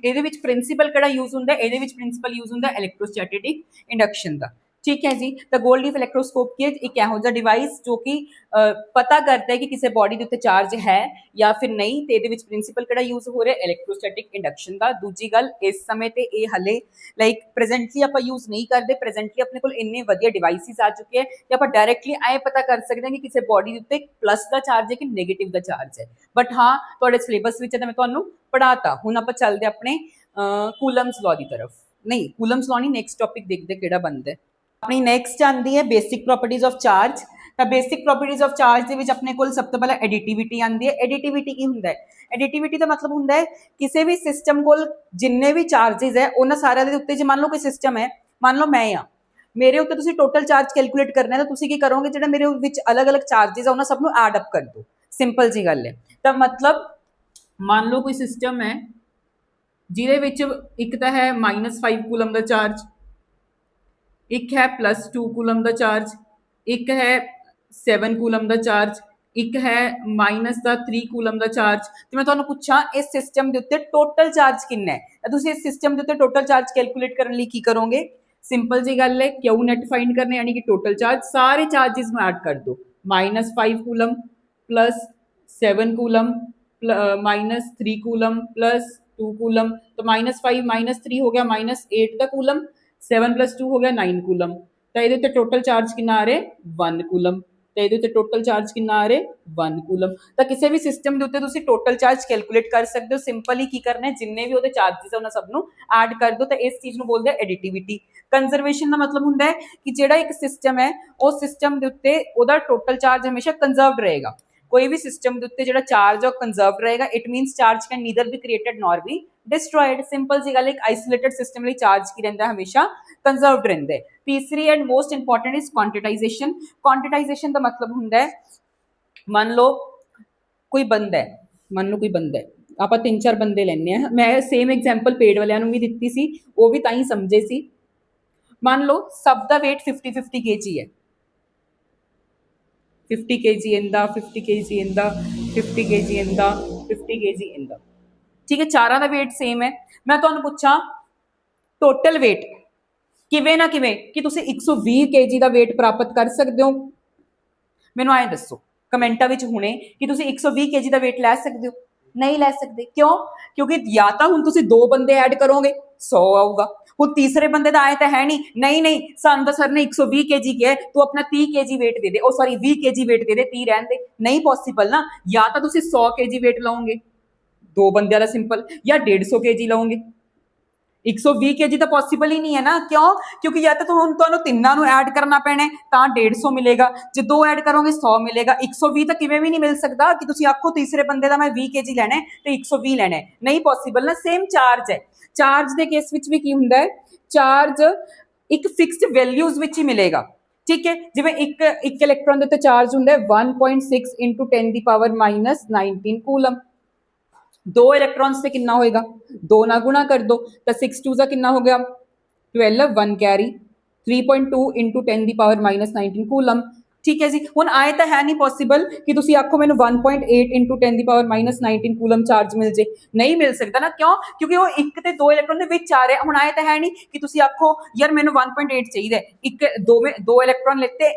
ਇਹਦੇ ਵਿੱਚ ਪ੍ਰਿੰਸੀਪਲ ਕਿਹੜਾ ਯੂਜ਼ ਹੁੰਦਾ, ਇਹਦੇ ਵਿੱਚ ਪ੍ਰਿੰਸੀਪਲ ਯੂਜ਼ ਹੁੰਦਾ ਇਲੈਕਟ੍ਰੋਸਟੈਟਿਕ ਇੰਡਕਸ਼ਨ ਦਾ। ਠੀਕ ਹੈ ਜੀ। ਤਾਂ ਗੋਲਡ ਲੀਫ ਇਲੈਕਟ੍ਰੋਸਕੋਪ ਕੀ ਇੱਕ ਇਹੋ ਜਿਹਾ ਡਿਵਾਈਸ ਜੋ ਕਿ ਪਤਾ ਕਰਦਾ ਹੈ ਕਿ ਕਿਸੇ ਬੋਡੀ ਦੇ ਉੱਤੇ ਚਾਰਜ ਹੈ ਜਾਂ ਫਿਰ ਨਹੀਂ, ਤੇ ਇਹਦੇ ਵਿੱਚ ਪ੍ਰਿੰਸੀਪਲ ਕਿਹੜਾ ਯੂਜ਼ ਹੋ ਰਿਹਾ, ਇਲੈਕਟ੍ਰੋਸਟੈਟਿਕ ਇੰਡਕਸ਼ਨ ਦਾ। ਦੂਜੀ ਗੱਲ, ਇਸ ਸਮੇਂ ਤੇ ਇਹ ਹਲੇ ਲਾਈਕ ਪ੍ਰੈਜ਼ੈਂਟਲੀ ਆਪਾਂ ਯੂਜ਼ ਨਹੀਂ ਕਰਦੇ। ਪ੍ਰੈਜ਼ੈਂਟਲੀ ਆਪਣੇ ਕੋਲ ਇੰਨੇ ਵਧੀਆ ਡਿਵਾਈਸਿਸ ਆ ਚੁੱਕੇ ਹੈ ਕਿ ਆਪਾਂ ਡਾਇਰੈਕਟਲੀ ਐ ਪਤਾ ਕਰ ਸਕਦੇ ਹਾਂ ਕਿ ਕਿਸੇ ਬੋਡੀ ਦੇ ਉੱਤੇ ਪਲੱਸ ਦਾ ਚਾਰਜ ਹੈ ਕਿ ਨੈਗੇਟਿਵ ਦਾ ਚਾਰਜ ਹੈ। ਬਟ ਹਾਂ, ਤੁਹਾਡੇ ਸਿਲੇਬਸ ਵਿੱਚ ਤਾਂ ਮੈਂ ਤੁਹਾਨੂੰ ਪੜ੍ਹਾਤਾ। ਹੁਣ ਆਪਾਂ ਚੱਲਦੇ ਆਪਣੇ ਕੂਲਮਸ ਲਾਅ ਦੀ ਤਰਫ। ਨਹੀਂ, ਕੂਲਮਸ ਲਾਅ ਨਹੀਂ, ਨੈਕਸਟ ਟੌਪਿਕ ਦੇਖਦੇ ਕਿਹੜਾ ਬਣਦਾ। ਆਪਣੀ ਨੈਕਸਟ ਆਉਂਦੀ ਹੈ ਬੇਸਿਕ ਪ੍ਰੋਪਰਟੀਜ਼ ਆਫ ਚਾਰਜ। ਤਾਂ ਬੇਸਿਕ ਪ੍ਰੋਪਰਟੀਜ਼ ਆਫ ਚਾਰਜ ਦੇ ਵਿੱਚ ਆਪਣੇ ਕੋਲ ਸਭ ਤੋਂ ਪਹਿਲਾਂ ਐਡੀਟਿਵਿਟੀ ਆਉਂਦੀ ਹੈ। ਐਡੀਟਿਵਿਟੀ ਕੀ ਹੁੰਦਾ ਹੈ? ਐਡੀਟਿਵਿਟੀ ਦਾ ਮਤਲਬ ਹੁੰਦਾ ਹੈ ਕਿਸੇ ਵੀ ਸਿਸਟਮ ਕੋਲ ਜਿੰਨੇ ਵੀ ਚਾਰजेस ਹੈ ਉਹਨਾਂ ਸਾਰਿਆਂ ਦੇ ਉੱਤੇ, ਜੇ ਮੰਨ ਲਓ ਕੋਈ ਸਿਸਟਮ ਹੈ, ਮੰਨ ਲਓ ਮੈਂ ਆ, ਮੇਰੇ ਉੱਤੇ ਤੁਸੀਂ ਟੋਟਲ ਚਾਰਜ ਕੈਲਕੂਲੇਟ ਕਰਨਾ ਹੈ, ਤਾਂ ਤੁਸੀਂ ਕੀ ਕਰੋਗੇ, ਜਿਹੜਾ ਮੇਰੇ ਵਿੱਚ ਅਲੱਗ-ਅਲੱਗ ਚਾਰजेस ਹੈ ਉਹਨਾਂ ਸਭ ਨੂੰ ਐਡ ਅਪ ਕਰ ਦਿਓ। ਸਿੰਪਲ ਜੀ ਗੱਲ ਹੈ। ਤਾਂ ਮਤਲਬ ਮੰਨ ਲਓ ਕੋਈ ਸਿਸਟਮ ਹੈ ਜਿਹਦੇ ਵਿੱਚ ਇੱਕ ਤਾਂ ਹੈ -5 ਕੂਲਮ ਦਾ ਚਾਰਜ, ਇੱਕ ਹੈ +2 ਕੂਲਮ ਦਾ ਚਾਰਜ, ਇੱਕ ਹੈ 7 ਕੂਲਮ ਦਾ ਚਾਰਜ, ਇੱਕ ਹੈ -3 ਕੂਲਮ ਦਾ ਚਾਰਜ। ਤੇ ਮੈਂ ਤੁਹਾਨੂੰ ਪੁੱਛਾਂ ਇਸ ਸਿਸਟਮ ਦੇ ਉੱਤੇ ਟੋਟਲ ਚਾਰਜ ਕਿੰਨਾ ਹੈ, ਤਾਂ ਤੁਸੀਂ ਇਸ ਸਿਸਟਮ ਦੇ ਉੱਤੇ ਟੋਟਲ ਚਾਰਜ ਕੈਲਕੂਲੇਟ ਕਰਨ ਲਈ ਕੀ ਕਰੋਗੇ? ਸਿੰਪਲ ਜੀ ਗੱਲ ਹੈ, ਕਿਊ ਨੈਟ ਫਾਈਂਡ ਕਰਨਾ, ਯਾਨੀ ਕਿ ਟੋਟਲ ਚਾਰਜ ਸਾਰੇ ਚਾਰजेस ਨੂੰ ਐਡ ਕਰ ਦਿਓ। -5 ਕੂਲਮ +7 ਕੂਲਮ -3 ਕੂਲਮ +2 ਕੂਲਮ, तो -5 -3 ਹੋ ਗਿਆ -8 ਦਾ ਕੂਲਮ, 7 + 2 ਹੋ ਗਿਆ 9 ਕੂਲਮ। ਤਾਂ ਇਹਦੇ ਉੱਤੇ ਟੋਟਲ ਚਾਰਜ ਕਿੰਨਾ ਆ ਰਿਹਾ? 1 ਕੂਲਮ। ਤਾਂ ਇਹਦੇ ਉੱਤੇ ਟੋਟਲ ਚਾਰਜ ਕਿੰਨਾ ਆ ਰਿਹਾ? 1 ਕੂਲਮ। ਤਾਂ ਕਿਸੇ ਵੀ ਸਿਸਟਮ ਦੇ ਉੱਤੇ ਤੁਸੀਂ ਟੋਟਲ ਚਾਰਜ ਕੈਲਕੂਲੇਟ ਕਰ ਸਕਦੇ ਹੋ। ਸਿੰਪਲੀ ਕੀ ਕਰਨਾ ਹੈ, ਜਿੰਨੇ ਵੀ ਉਹਦੇ ਚਾਰजेस ਆ ਉਹਨਾਂ ਸਭ ਨੂੰ ਐਡ ਕਰ ਦਿਓ। ਤਾਂ ਇਸ ਚੀਜ਼ ਨੂੰ ਬੋਲਦੇ ਆ ਐਡੀਟਿਵਿਟੀ। ਕੰਜ਼ਰਵੇਸ਼ਨ ਦਾ ਮਤਲਬ ਹੁੰਦਾ ਹੈ ਕਿ ਜਿਹੜਾ ਇੱਕ ਸਿਸਟਮ ਹੈ ਉਸ ਸਿਸਟਮ ਦੇ ਉੱਤੇ ਉਹਦਾ ਟੋਟਲ ਚਾਰਜ ਹਮੇਸ਼ਾ ਕੰਜ਼ਰਵਡ ਰਹੇਗਾ। ਕੋਈ ਵੀ ਸਿਸਟਮ ਦੇ ਉੱਤੇ ਜਿਹੜਾ ਚਾਰਜ ਹੈ ਉਹ ਕੰਜ਼ਰਵਡ ਰਹੇਗਾ। It means charge can neither B created nor B destroyed. Simple ਜੀ ਗੱਲ, ਇੱਕ ਆਈਸੋਲੇਟਡ ਸਿਸਟਮ ਲਈ ਚਾਰਜ ਕੀ ਰਹਿੰਦਾ, ਹਮੇਸ਼ਾ ਕੰਜ਼ਰਵਡ ਰਹਿੰਦਾ ਹੈ। ਤੀਸਰੀ ਐਂਡ ਮੋਸਟ ਇੰਪੋਰਟੈਂਟ ਇਜ਼ ਕੁਆਂਟੀਟਾਈਜੇਸ਼ਨ। ਕੁਆਂਟੀਟਾਈਜੇਸ਼ਨ ਦਾ ਮਤਲਬ ਹੁੰਦਾ ਹੈ, ਮੰਨ ਲਓ ਕੋਈ ਬੰਦਾ ਹੈ, ਆਪਾਂ 3-4 ਬੰਦੇ ਲੈਂਦੇ ਆ। ਮੈਂ ਸੇਮ ਐਗਜ਼ਾਮਪਲ ਪੇਡ ਵਾਲਿਆਂ ਨੂੰ ਵੀ ਦਿੱਤੀ ਸੀ, ਉਹ ਵੀ ਤਾਂ ਹੀ ਸਮਝੇ ਸੀ। ਮੰਨ ਲਓ ਸਭ ਦਾ weight 50-50 kg ਹੈ। 50 kg ਇਹਦਾ, 50 kg ਇਹਦਾ, 50 kg ਇਹਦਾ, 50 kg ਇਹਦਾ। ਠੀਕ ਹੈ, ਚਾਰਾਂ ਦਾ weight ਸੇਮ ਹੈ। ਮੈਂ ਤੁਹਾਨੂੰ ਪੁੱਛਾਂ ਟੋਟਲ weight ਕਿਵੇਂ ਨਾ ਕਿਵੇਂ ਕਿ ਤੁਸੀਂ 120 kg ਦਾ weight ਪ੍ਰਾਪਤ ਕਰ ਸਕਦੇ ਹੋ? ਮੈਨੂੰ ਐਂ ਦੱਸੋ ਕਮੈਂਟਾਂ ਵਿੱਚ ਹੁਣੇ ਕਿ ਤੁਸੀਂ 120 kg ਦਾ weight ਲੈ ਸਕਦੇ ਹੋ? ਨਹੀਂ ਲੈ ਸਕਦੇ। ਕਿਉਂ? ਕਿਉਂਕਿ ਜਾਂ ਤਾਂ ਹੁਣ ਤੁਸੀਂ 2 ਬੰਦੇ ਐਡ ਕਰੋਗੇ 100 ਆਊਗਾ, ਹੁਣ ਤੀਸਰੇ ਬੰਦੇ ਦਾ ਆਏ ਤਾਂ ਹੈ ਨਹੀਂ ਸਾਨੂੰ ਤਾਂ ਸਰ ਨੇ 120 kg ਕਿਹਾ, ਤੂੰ ਆਪਣਾ 30 kg weight ਦੇ ਦੇ, ਉਹ ਸੌਰੀ 20 kg weight ਦੇ ਦੇ, 30 ਰਹਿਣ ਦੇ। ਨਹੀਂ ਪੋਸੀਬਲ ਨਾ। ਜਾਂ ਤਾਂ ਤੁਸੀਂ 100 kg weight ਲਓਗੇ 2 ਬੰਦਿਆਂ ਦਾ ਸਿੰਪਲ, ਜਾਂ 150 kg ਲਓਗੇ। 120 kg ਤਾਂ ਪੋਸੀਬਲ ਹੀ ਨਹੀਂ ਹੈ ਨਾ। ਕਿਉਂ? ਕਿਉਂਕਿ ਜਾਂ ਤਾਂ ਤੁਹਾਨੂੰ ਤਿੰਨਾਂ ਨੂੰ ਐਡ ਕਰਨਾ ਪੈਣਾ ਤਾਂ 150 ਮਿਲੇਗਾ, ਜੇ 2 ਐਡ ਕਰੋਗੇ 100 ਮਿਲੇਗਾ। 120 ਤਾਂ ਕਿਵੇਂ ਵੀ ਨਹੀਂ ਮਿਲ ਸਕਦਾ ਕਿ ਤੁਸੀਂ ਆਖੋ ਤੀਸਰੇ ਬੰਦੇ ਦਾ ਮੈਂ 20 kg ਲੈਣਾ ਹੈ ਤੇ 120 ਲੈਣਾ ਹੈ। ਨਹੀਂ ਪੋਸੀਬਲ ਨਾ। ਸੇਮ ਚਾਰਜ ਹੈ। ਚਾਰਜ ਦੇ ਕੇਸ ਵਿੱਚ ਵੀ ਕੀ ਹੁੰਦਾ ਹੈ, ਚਾਰਜ ਇੱਕ ਫਿਕਸਡ ਵੈਲਿਊਜ਼ ਵਿੱਚ ਹੀ ਮਿਲੇਗਾ। ਠੀਕ ਹੈ, ਜਿਵੇਂ ਇੱਕ ਇਲੈਕਟ੍ਰੋਨ ਦੇ ਉੱਤੇ ਚਾਰਜ ਹੁੰਦਾ ਹੈ 1.6 × 10⁻⁻19 ਕੂਲਮ। 2 ਇਲੈਕਟ੍ਰॉन्स ਤੇ ਕਿੰਨਾ ਹੋਏਗਾ? 2 ਨਾਲ ਗੁਣਾ ਕਰ ਦੋ ਤਾਂ 6 2 ਦਾ ਕਿੰਨਾ ਹੋ ਗਿਆ? 12, 1 ਕੈਰੀ, 3.2 × 10⁻⁻19 ਕੂਲਮ। ਠੀਕ ਹੈ ਜੀ। ਹੁਣ ਆਏ ਤਾਂ ਹੈ ਨਹੀਂ ਪੋਸੀਬਲ ਕਿ ਤੁਸੀਂ ਆਖੋ ਮੈਨੂੰ 1.8 × 10⁻⁻19 ਕੂਲਮ ਚਾਰਜ ਮਿਲ ਜੇ। ਨਹੀਂ ਮਿਲ ਸਕਦਾ ਨਾ। ਕਿਉਂ? ਕਿਉਂਕਿ ਉਹ 1 ਤੇ 2 ਇਲੈਕਟ੍ਰੋਨ ਦੇ ਵਿੱਚ ਆ ਰਿਹਾ। ਹੁਣ ਆਏ ਤਾਂ ਹੈ ਨਹੀਂ ਕਿ ਤੁਸੀਂ ਆਖੋ ਯਾਰ ਮੈਨੂੰ 1.8 ਚਾਹੀਦਾ। 2 ਇਲੈਕਟ੍ਰੋਨ ਲੈਤੇ,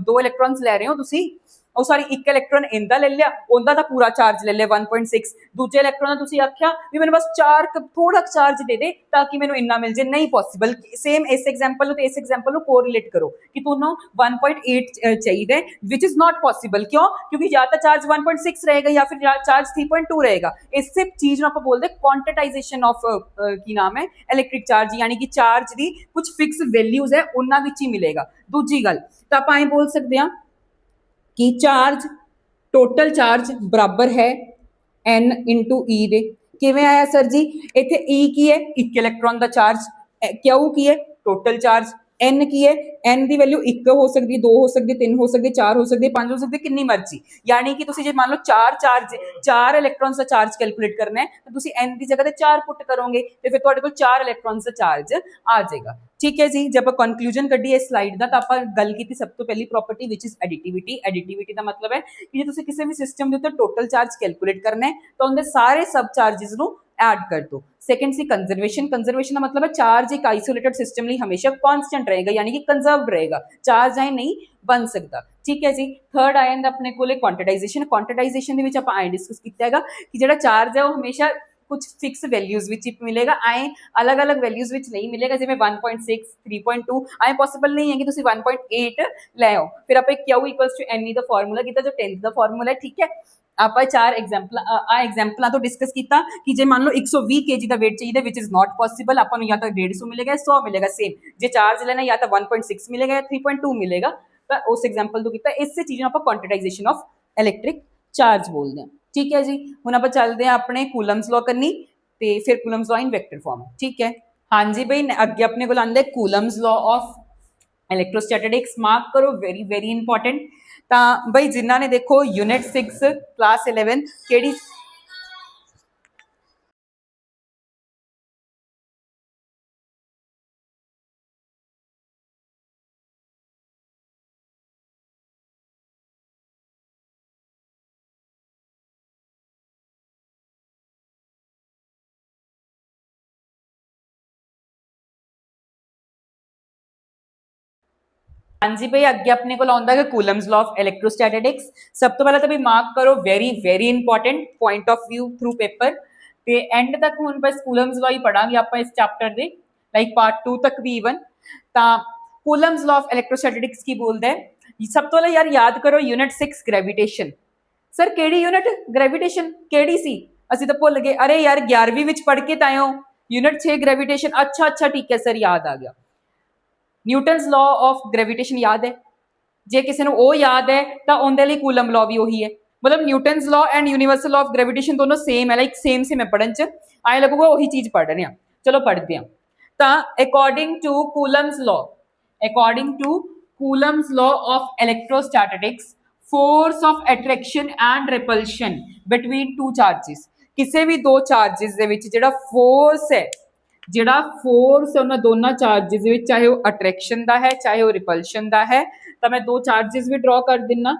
2 ਇਲੈਕਟ੍ਰॉन्स ਲੈ ਰਹੇ ਹੋ ਤੁਸੀਂ, ਉਹ ਸੌਰੀ ਇੱਕ ਇਲੈਕਟ੍ਰੋਨ ਇਹਦਾ ਲੈ ਲਿਆ, ਉਹਦਾ ਤਾਂ ਪੂਰਾ ਚਾਰਜ ਲੈ ਲਿਆ 1.6, ਦੂਜੇ ਇਲੈਕਟ੍ਰੋਨ ਦਾ ਤੁਸੀਂ ਆਖਿਆ ਵੀ ਮੈਨੂੰ ਬਸ ਥੋੜਾ ਚਾਰਜ ਦੇ ਦੇ ਤਾਂ ਕਿ ਮੈਨੂੰ ਇੰਨਾ ਮਿਲ ਜੇ, ਨਹੀਂ ਪੋਸੀਬਲ। ਸੇਮ ਇਸ ਐਗਜ਼ਾਮਪਲ ਨੂੰ ਤੇ ਇਸ ਐਗਜ਼ਾਮਪਲ ਨੂੰ ਕੋਰਿਲੇਟ ਕਰੋ ਕਿ ਤੁਹਾਨੂੰ 1.8 ਚਾਹੀਦਾ, ਵਿਚ ਇਜ਼ ਨॉट ਪੋਸੀਬਲ। ਕਿਉਂ? ਕਿਉਂਕਿ ਜਾਂ ਤਾਂ ਚਾਰਜ 1.6 ਰਹੇਗਾ ਜਾਂ ਫਿਰ ਚਾਰਜ 3.2 ਰਹੇਗਾ। ਇਸੇ ਚੀਜ਼ ਨੂੰ ਆਪਾਂ ਬੋਲਦੇ ਕੁਆਂਟੀਟਾਈਜੇਸ਼ਨ ਆਫ ਕੀ ਨਾਮ ਹੈ ਇਲੈਕਟ੍ਰਿਕ ਚਾਰਜ, ਯਾਨੀ ਕਿ ਚਾਰਜ ਦੀ ਕੁਝ ਫਿਕਸ ਵੈਲਿਊਜ਼ ਹੈ ਉਹਨਾਂ ਵਿੱਚ ਹੀ ਮਿਲੇਗਾ। ਦੂਜੀ ਗੱਲ ਤਾਂ ਆਪਾਂ ਇਹ ਬੋਲ ਸਕਦੇ ਹਾਂ ਕਿ ਚਾਰਜ ਟੋਟਲ ਚਾਰਜ ਬਰਾਬਰ ਹੈ n ਇੰਟੂ E ਦੇ। ਕਿਵੇਂ ਆਇਆ ਸਰ ਜੀ? ਇੱਥੇ E ਕੀ ਹੈ? ਇੱਕ ਇਲੈਕਟ੍ਰੋਨ ਦਾ ਚਾਰਜ, Q ਕੀ ਹੈ? ਟੋਟਲ ਚਾਰਜ, n ਕੀ ਹੈ? n ਦੀ ਵੈਲਿਊ 1 ਹੋ ਸਕਦੀ ਹੈ, 2 ਹੋ ਸਕਦੀ ਹੈ, 3 ਹੋ ਸਕਦੀ ਹੈ, 4 ਹੋ ਸਕਦੀ ਹੈ, 5 ਹੋ ਸਕਦੀ ਹੈ, ਕਿੰਨੀ ਮਰਜ਼ੀ। ਯਾਨੀ ਕਿ ਤੁਸੀਂ ਜੇ ਮੰਨ ਲਓ ਚਾਰ ਇਲੈਕਟ੍ਰੋਨਸ ਦਾ ਚਾਰਜ ਕੈਲਕੂਲੇਟ ਕਰਨਾ ਹੈ ਤਾਂ ਤੁਸੀਂ n ਦੀ ਜਗ੍ਹਾ ਤੇ 4 ਪੁੱਟ ਕਰੋਗੇ ਤੇ ਫਿਰ ਤੁਹਾਡੇ ਕੋਲ 4 ਇਲੈਕਟ੍ਰੋਨਸ ਦਾ ਚਾਰਜ ਆ ਜਾਏਗਾ। ਠੀਕ ਹੈ ਜੀ। ਜੇ ਆਪਾਂ ਕਨਕਲੂਜਨ ਕੱਢੀਏ ਇਸ ਸਲਾਈਡ ਦਾ ਤਾਂ ਆਪਾਂ ਗੱਲ ਕੀਤੀ ਸਭ ਤੋਂ ਪਹਿਲੀ ਪ੍ਰੋਪਰਟੀ ਵਿਚ ਇਜ਼ ਐਡੀਟਿਵਿਟੀ। ਐਡੀਟਿਵਿਟੀ ਦਾ ਮਤਲਬ ਹੈ ਕਿ ਜੇ ਤੁਸੀਂ ਕਿਸੇ ਵੀ ਸਿਸਟਮ ਦੇ ਉੱਤੇ ਟੋਟਲ ਚਾਰਜ ਕੈਲਕੂਲੇਟ ਕਰਨਾ ਹੈ ਤਾਂ ਉਹਦੇ ਸਾਰੇ ਸਬ ਚਾਰजेस ਨੂੰ ਐਡ ਕਰ ਦੋ। ਸੈਕੰਡ ਸੀ ਕੰਜ਼ਰਵੇਸ਼ਨ। ਕੰਜ਼ਰਵੇਸ਼ਨ ਦਾ ਮਤਲਬ ਹੈ ਚਾਰਜ ਇੱਕ ਆਈਸੋਲੇਟਡ ਸਿਸਟਮ ਲਈ ਹਮੇਸ਼ਾ ਕਾਂਸਟੈਂਟ ਰਹੇਗਾ, ਯਾਨੀ ਕਿ ਕੰਜ਼ਰਵਡ ਰਹੇਗਾ, ਚਾਰਜ ਐ ਨਹੀਂ ਬਣ ਸਕਦਾ। ਠੀਕ ਹੈ ਜੀ। ਥਰਡ ਆ ਜਾਂਦਾ ਆਪਣੇ ਕੋਲੇ ਕੁਆਂਟੀਟਾਈਜੇਸ਼ਨ। ਕੁਆਂਟੀਟਾਈਜੇਸ਼ਨ ਦੇ ਵਿੱਚ ਆਪਾਂ ਐ ਡਿਸਕਸ ਕੀਤਾ ਹੈਗਾ ਕਿ ਜਿਹੜਾ ਚਾਰਜ ਹੈ ਉਹ ਹਮੇਸ਼ਾ ਕੁਝ ਫਿਕਸ ਵੈਲਿਊਜ਼ ਵਿੱਚ ਹੀ ਮਿਲੇਗਾ, ਐ ਅਲੱਗ-ਅਲੱਗ ਵੈਲਿਊਜ਼ ਵਿੱਚ ਨਹੀਂ ਮਿਲੇਗਾ। ਜਿਵੇਂ 1.6 3.2 ਐ ਪੋਸੀਬਲ ਨਹੀਂ ਹੈ ਕਿ ਤੁਸੀਂ 1.8 ਲੈ ਆਓ। ਫਿਰ ਆਪਾਂ Q = NE ਦਾ ਫਾਰਮੂਲਾ ਕੀਤਾ ਜੋ 10th ਦਾ ਫਾਰਮੂਲਾ ਹੈ। ਠੀਕ ਹੈ। ਆਪਾਂ 4 ਐਗਜ਼ਾਮਪਲਾਂ ਤੋਂ ਡਿਸਕਸ ਕੀਤਾ ਕਿ ਜੇ ਮੰਨ ਲਓ 120 kg ਦਾ weight ਚਾਹੀਦਾ ਵਿਚ ਇਜ਼ ਨॉट ਪੋਸੀਬਲ, ਆਪਾਂ ਨੂੰ ਜਾਂ ਤਾਂ 150 ਮਿਲੇਗਾ 100 ਮਿਲੇਗਾ। ਸੇਮ ਜੇ ਚਾਰਜ ਲੈਣਾ ਜਾਂ ਤਾਂ 1.6 ਮਿਲੇਗਾ ਜਾਂ 3.2 ਮਿਲੇਗਾ। ਤਾਂ ਉਸ ਐਗਜ਼ਾਮਪਲ ਤੋਂ ਕੀਤਾ। ਇਸੇ ਚੀਜ਼ ਨੂੰ ਆਪਾਂ ਕੁਆਂਟੀਟਾਈਜੇਸ਼ਨ ਆਫ ਇਲੈਕਟ੍ਰਿਕ ਚਾਰਜ ਬੋਲਦੇ ਹਾਂ। ਠੀਕ ਹੈ ਜੀ। ਹੁਣ ਆਪਾਂ ਚੱਲਦੇ ਹਾਂ ਆਪਣੇ ਕੂਲਮਸ ਲਾਅ ਕਰਨੀ ਤੇ ਫਿਰ ਕੂਲਮਸ ਲਾਅ ਇਨ ਵੈਕਟਰ ਫਾਰਮ। ਠੀਕ ਹੈ। ਹਾਂਜੀ ਬਈ, ਅੱਗੇ ਆਪਣੇ ਕੋਲ ਆਉਂਦਾ ਕੂਲਮਸ ਲਾਅ ਆਫ ਇਲੈਕਟ੍ਰੋਸਟੈਟਿਕਸ। ਮਾਰਕ ਕਰੋ, ਵੈਰੀ ਵੈਰੀ ਇੰਪੋਰਟੈਂਟ। ਤਾਂ ਬਈ ਜਿਨ੍ਹਾਂ ਨੇ ਦੇਖੋ ਯੂਨਿਟ 6 ਕਲਾਸ 11 ਕਿਹੜੀ ਹਾਂਜੀ ਭਈ, ਅੱਗੇ ਆਪਣੇ ਕੋਲ ਆਉਂਦਾ ਹੈ ਕੂਲਮਸ ਲਾਅ ਆਫ ਇਲੈਕਟ੍ਰੋਸਟੈਟਿਕਸ। ਸਭ ਤੋਂ ਪਹਿਲਾਂ ਤਾਂ ਵੀ ਮਾਰਕ ਕਰੋ, very very important point of view through paper. ਤੇ ਐਂਡ ਤੱਕ ਹੁਣ ਬਸ ਕੂਲਮਸ ਲਾਅ ਹੀ ਪੜਾਂਗੇ ਆਪਾਂ ਇਸ ਚੈਪਟਰ ਦੇ, ਲਾਈਕ ਪਾਰਟ 2 ਤੱਕ ਵੀ ਈਵਨ। ਤਾਂ ਕੂਲਮਸ ਲਾਅ ਆਫ ਇਲੈਕਟ੍ਰੋਸਟੈਟਿਕਸ ਕੀ ਬੋਲਦਾ ਹੈ? ਸਭ ਤੋਂ ਪਹਿਲਾਂ ਯਾਰ ਯਾਦ ਕਰੋ ਯੂਨਿਟ 6 ਗ੍ਰੈਵੀਟੇਸ਼ਨ। ਸਰ ਕਿਹੜੀ ਯੂਨਿਟ? ਗ੍ਰੈਵੀਟੇਸ਼ਨ ਕਿਹੜੀ ਸੀ? ਅਸੀਂ ਤਾਂ ਭੁੱਲ ਗਏ। ਅਰੇ ਯਾਰ 11ਵੀਂ ਵਿੱਚ ਪੜ੍ਹ ਕੇ ਤਾਂ ਆਇਓ ਯੂਨਿਟ 6 ਗ੍ਰੈਵੀਟੇਸ਼ਨ। ਅੱਛਾ ਅੱਛਾ ਠੀਕ ਹੈ ਸਰ, ਯਾਦ ਆ ਗਿਆ। ਨਿਊਟਨਸ ਲਾਅ ਆਫ ਗ੍ਰੈਵੀਟੇਸ਼ਨ ਯਾਦ ਹੈ? ਜੇ ਕਿਸੇ ਨੂੰ ਉਹ ਯਾਦ ਹੈ ਤਾਂ ਉਹਦੇ ਲਈ ਕੂਲਮ ਲਾਅ ਵੀ ਉਹੀ ਹੈ। ਮਤਲਬ Newton's law and universal law of gravitation ਦੋਨੋਂ ਸੇਮ ਹੈ, ਲਾਈਕ ਸੇਮ ਹੈ ਪੜ੍ਹਨ ਚ। ਐਂ ਲੱਗੂਗਾ ਉਹੀ ਚੀਜ਼ ਪੜ੍ਹ ਰਹੇ ਹਾਂ। ਚਲੋ ਪੜ੍ਹਦੇ ਹਾਂ। ਤਾਂ according to Coulomb's law of electrostatics, force of attraction and repulsion between two charges. ਕਿਸੇ ਵੀ ਦੋ ਚਾਰजेस ਦੇ ਵਿੱਚ ਜਿਹੜਾ ਫੋਰਸ ਹੈ ਉਹਨਾਂ ਦੋਨਾਂ ਚਾਰजेस ਦੇ ਵਿੱਚ, ਚਾਹੇ ਉਹ ਅਟਰੈਕਸ਼ਨ ਦਾ ਹੈ ਚਾਹੇ ਉਹ ਰਿਪਲਸ਼ਨ ਦਾ ਹੈ। ਤਾਂ ਮੈਂ ਦੋ ਚਾਰजेस ਵੀ ਡਰਾ ਕਰ ਦਿੰਨਾ।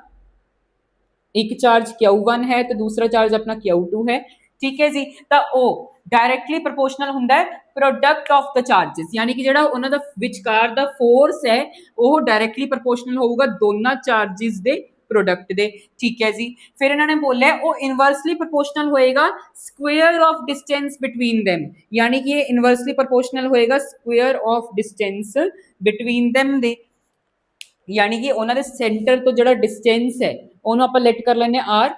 ਇੱਕ ਚਾਰਜ Q1 ਹੈ ਤੇ ਦੂਸਰਾ ਚਾਰਜ ਆਪਣਾ Q2 ਹੈ। ਠੀਕ ਹੈ ਜੀ। ਤਾਂ ਉਹ ਡਾਇਰੈਕਟਲੀ ਪ੍ਰੋਪੋਰਸ਼ਨਲ ਹੁੰਦਾ ਹੈ ਪ੍ਰੋਡਕਟ ਆਫ ਦ ਚਾਰजेस, ਯਾਨੀ ਕਿ ਜਿਹੜਾ ਉਹਨਾਂ ਦਾ ਵਿਚਕਾਰ ਦਾ ਫੋਰਸ ਹੈ ਉਹ ਡਾਇਰੈਕਟਲੀ ਪ੍ਰੋਪੋਰਸ਼ਨਲ ਹੋਊਗਾ ਦੋਨਾਂ ਚਾਰजेस ਦੇ ਪ੍ਰੋਡਕਟ ਦੇ। ਠੀਕ ਹੈ ਜੀ। ਫਿਰ ਇਹਨਾਂ ਨੇ ਬੋਲਿਆ ਉਹ ਇਨਵਰਸਲੀ ਪ੍ਰੋਪੋਰਸ਼ਨਲ ਹੋਏਗਾ square of distance between them, ਯਾਨੀ ਕਿ ਇਹ ਇਨਵਰਸਲੀ ਪ੍ਰੋਪੋਰਸ਼ਨਲ ਹੋਏਗਾ square of distance between them ਦੇ, ਯਾਨੀ ਕਿ ਉਹਨਾਂ ਦੇ ਸੈਂਟਰ ਤੋਂ ਜਿਹੜਾ ਡਿਸਟੈਂਸ ਹੈ ਉਹਨੂੰ ਆਪਾਂ ਲੈਟ ਕਰ ਲੈਂਦੇ ਹਾਂ r।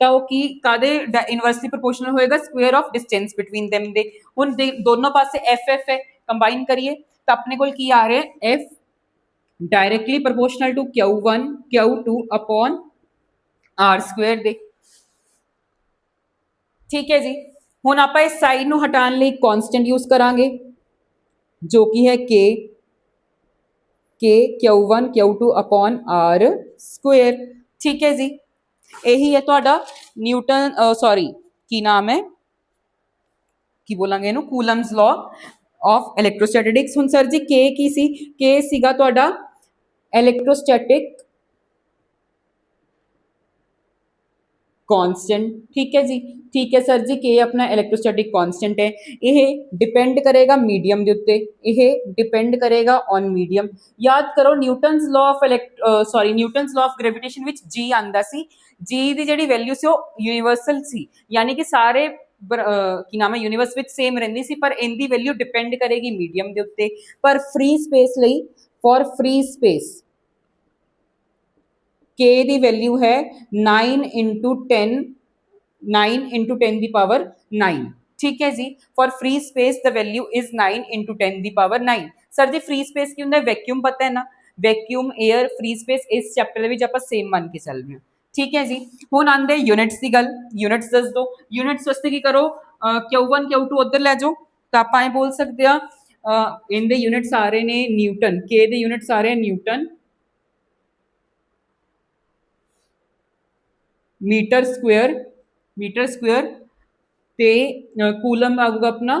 ਤਾਂ ਉਹ ਕੀ ਕਾਦੇ ਇਨਵਰਸਲੀ ਪ੍ਰੋਪੋਰਸ਼ਨਲ ਹੋਏਗਾ? Square of distance between them ਦੇ। ਹੁਣ ਦੋਨੋਂ ਪਾਸੇ f ਹੈ, ਕੰਬਾਈਨ ਕਰੀਏ ਤਾਂ ਆਪਣੇ ਕੋਲ ਕੀ ਆ ਰਿਹਾ? f directly proportional to Q1 Q2 upon r square ਦੇ। ਠੀਕ ਹੈ ਜੀ। ਹੁਣ ਆਪਾਂ ਇਸ ਸਾਈਡ ਨੂੰ ਹਟਾਉਣ ਲਈ ਕਨਸਟੈਂਟ ਯੂਜ਼ ਕਰਾਂਗੇ ਜੋ ਕਿ ਹੈ k Q1 Q2 upon r square. ਠੀਕ ਹੈ ਜੀ। ਇਹੀ ਹੈ ਤੁਹਾਡਾ ਨਿਊਟਨ ਕੀ ਨਾਮ ਹੈ, ਕੀ ਬੋਲਾਂਗੇ ਇਹਨੂੰ, ਕੂਲਮਸ ਲਾਅ ਆਫ ਇਲੈਕਟ੍ਰੋਸਟੈਟਿਕਸ। ਹੁਣ ਸਰ ਜੀ k ਕੀ ਸੀ? k ਸੀਗਾ ਤੁਹਾਡਾ ਇਲੈਕਟ੍ਰੋਸਟੈਟਿਕ कांस्टेंट। ठीक है जी, ठीक है सर जी, के अपना इलेक्ट्रोस्टैटिक कांस्टेंट है, यह डिपेंड करेगा मीडियम के उत्ते, यह डिपेंड करेगा ऑन मीडियम। याद करो Newton's law of Newton's law of gravitation which G आंदा सी, जी की जिहड़ी वैल्यू सी वो यूनीवर्सल सी, यानी कि सारे की नाम है यूनीवर्स विच सेम रहिंदी सी, पर इनकी वैल्यू डिपेंड करेगी मीडियम के उत्ते। पर फ्री स्पेस लई, फॉर फ्री स्पेस के दी वैल्यू है 9 इंटू 10, 9 इंटू 10 दी पावर 9। ठीक है जी, for free space the value is 9 into 10 the power 9। Sir ji free space की होंगे, वैक्यूम पता है ना, वैक्यूम एयर फ्री स्पेस इस चैप्टर में आप सेम मान के चल रहे हैं। ठीक है जी, हुण आंदे यूनिट्स की गल, यूनिट्स दस दो। यूनिट्स वास्ते की करो, Q1 Q2 उधर लै जाओ, तो आप बोल सकते हैं इनके यूनिट्स आ रहे हैं न्यूटन, के दे यूनिट्स आ रहे हैं न्यूटन मीटर स्क्वेयर ते कूलम आऊगा अपना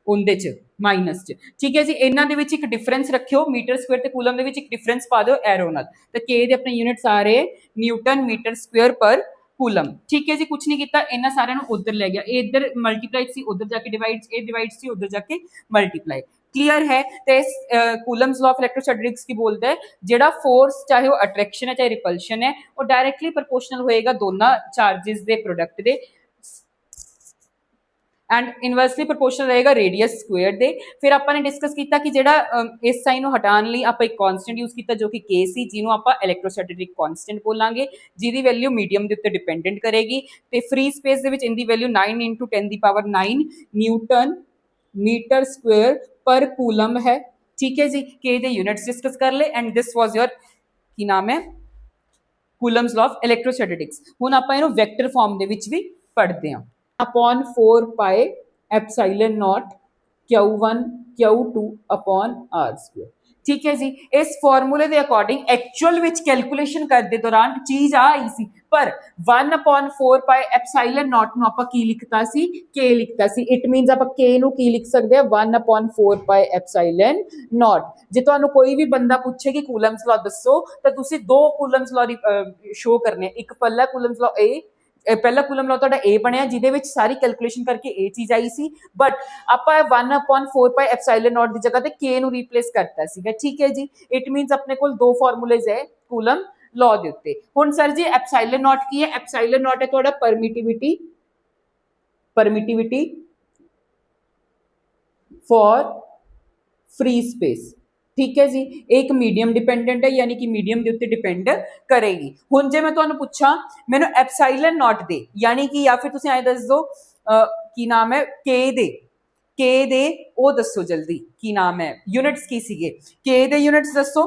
उनदे च माइनस च। ठीक है जी, इन्हां दे विच एक डिफरेंस रखियो, मीटर स्क्वेयर ते कूलम दे विच एक डिफरेंस पा दो एरो नाल, ते के दे अपने यूनिट्स आ रहे न्यूटन मीटर स्क्वेयर पर कूलम। ठीक है जी, कुछ नहीं किया, इन्हां सारियां नूं उधर ले गया, ये इधर मल्टीप्लाई सी, उधर जाके डिवाइड, ये डिवाइड सी, उधर जाके मल्टीप्लाई। क्लीयर है, तो इस कूलम्स लॉ ऑफ इलेक्ट्रोस्टैटिक्स की बोलता है जेड़ा फोर्स चाहे वो अट्रैक्शन है चाहे रिपल्शन है, वो डायरेक्टली प्रोपोर्शनल होएगा दोनों चार्जेस के product they, and inversely proportional रहेगा रेडियस स्क्वेयर दे। फिर आपने डिस्कस किया कि जेड़ा इस साइन को हटाने लिए आप एक कांस्टेंट यूज किया जो कि के सी, जिन्हों आप इलेक्ट्रोस्टैटिक कांस्टेंट बोलांगे, जिहदी वैल्यू मीडियम के उत्ते डिपेंडेंट करेगी। तो फ्री स्पेस दे विच इनदी value 9 into 10 the power 9 newton metre square पर कूलम है। ठीक है जी, के दे यूनिट्स डिस्कस कर ले, एंड दिस वाज योर की नाम है कूलम्स लॉ ऑफ इलेक्ट्रोस्टैटिक्स। हुण आपां इहनूं वैक्टर फॉर्म दे विच भी पढ़दे हां, upon 4 pi epsilon naught Q1 Q2 upon r square. ठीक है जी, इस फॉर्मूले के अकॉर्डिंग एक्चुअल विच कैलकुलेशन करते दौरान चीज आ आई सी, पर 1 अपॉन 4 पाए एप्सिलॉन नॉट नूं आपां की लिखता सी, के लिखता सी। इट मीनस आपां के नूं की लिख सकते हैं 1 अपॉन 4 पाए एप्सिलॉन नॉट। जे तुहानूं कोई भी बंदा पूछे कि कूलम्स लॉ दसो, तो तुसीं दो कूलम्स लॉ शो करने, एक पहला कूलम्स लॉ ए, पहला कूलम लॉ तुहाडा ए बनिया जिहदे विच सारी कैलकुलेशन करके ए चीज आई सी, बट आपां 1 अपॉन 4 पाई एप्सिलॉन नॉट की जगह ते के नूं रिप्लेस करता सीगा। ठीक है जी, इट मीनस अपने कोल दो फॉर्मूलेज है कूलम लॉ दे उत्ते। हुण सर जी एप्सिलॉन नॉट की है, एप्सिलॉन नॉट है तुहाडा परमिटिविटी फॉर फ्री स्पेस। ठीक है जी, एक मीडियम डिपेंडेंट है, यानी कि मीडियम के उत्ते डिपेंड करेगी। हुण जे मैं तुहानूं पुछां मैनूं एप्सिलॉन नॉट दे, यानी कि या फिर तुसीं ऐ दस दो की नाम है के दे ओ दसो जल्दी की नाम है यूनिट्स की सीगे, के दे यूनिट्स दसो।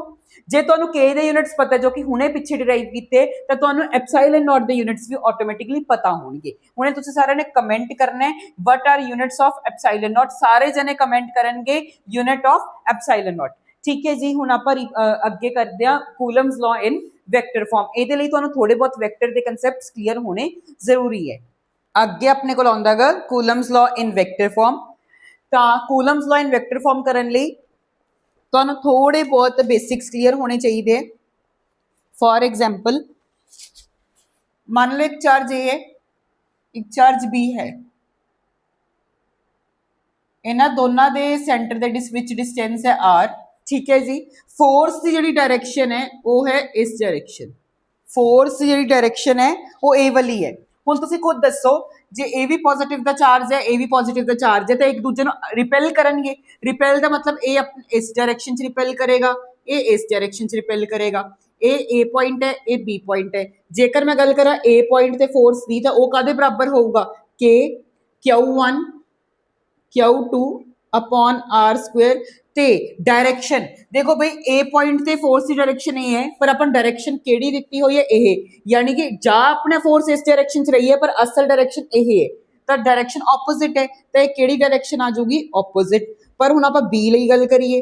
जे तुहानूं के दे यूनिट्स पता जो कि हुणे पिछे डिराइव कीते, तां तुहानूं एप्सिलॉन नॉट दे यूनिट्स भी ऑटोमैटिकली पता होणगे। हुणे तुसीं सारिआं ने कमेंट करना है what are units of epsilon naught, सारे जने कमेंट करनगे यूनिट ऑफ एप्सिलॉन नॉट। ठीक है जी, हुण आपां अगे करदे हां Coulomb's law in vector form. इहदे लई तुहानूं थोड़े बहुत वैक्टर दे कंसैप्ट्स क्लीयर होने जरूरी है। अगे अपने कोल आउंदा गा Coulomb's law in vector form. तो Coulomb's law in vector form करने लई तुहानूं थोड़े बहुत बेसिक्स क्लीयर होने चाहिए। फॉर एग्जाम्पल मान लो एक चार्ज ए है, एक चार्ज बी है, इन्हां दोनों के सेंटर के विच डिस्टेंस है आर। ठीक है जी, फोर्स की जी डायरैक्शन है वो है इस डायरैक्शन, फोर्स की जी डायरैक्शन है वो ए वाली है। हुण तुसीं खुद दसो जे ए भी पॉजिटिव का चार्ज है, ए भी पॉजिटिव का चार्ज है, तो एक दूजे रिपेल करनगे। रिपेल का मतलब ए इस डायरैक्शन च रिपेल करेगा, ए इस डायरैक्शन च रिपेल करेगा। ए पॉइंट है, ए बी पॉइंट है। जेकर मैं गल करा ए पॉइंट ते फोर्स दी, तो वो कादे बराबर होगा, के Q1 Q2 upon r square. ते डायरैक्शन देखो भाई ए पॉइंट ते फोर्स की डायरैक्शन ए है, पर अपन डायरैक्शन केड़ी दिती हुई है ए, यानी कि जा अपने फोर्स इस डायरैक्शन च रही है पर असल डायरैक्शन ए है, तो डायरैक्शन ऑपोजिट है, तो केड़ी डायरैक्शन आ जाऊगी ऑपोजिट। पर हुण आपां बी लई गल करिए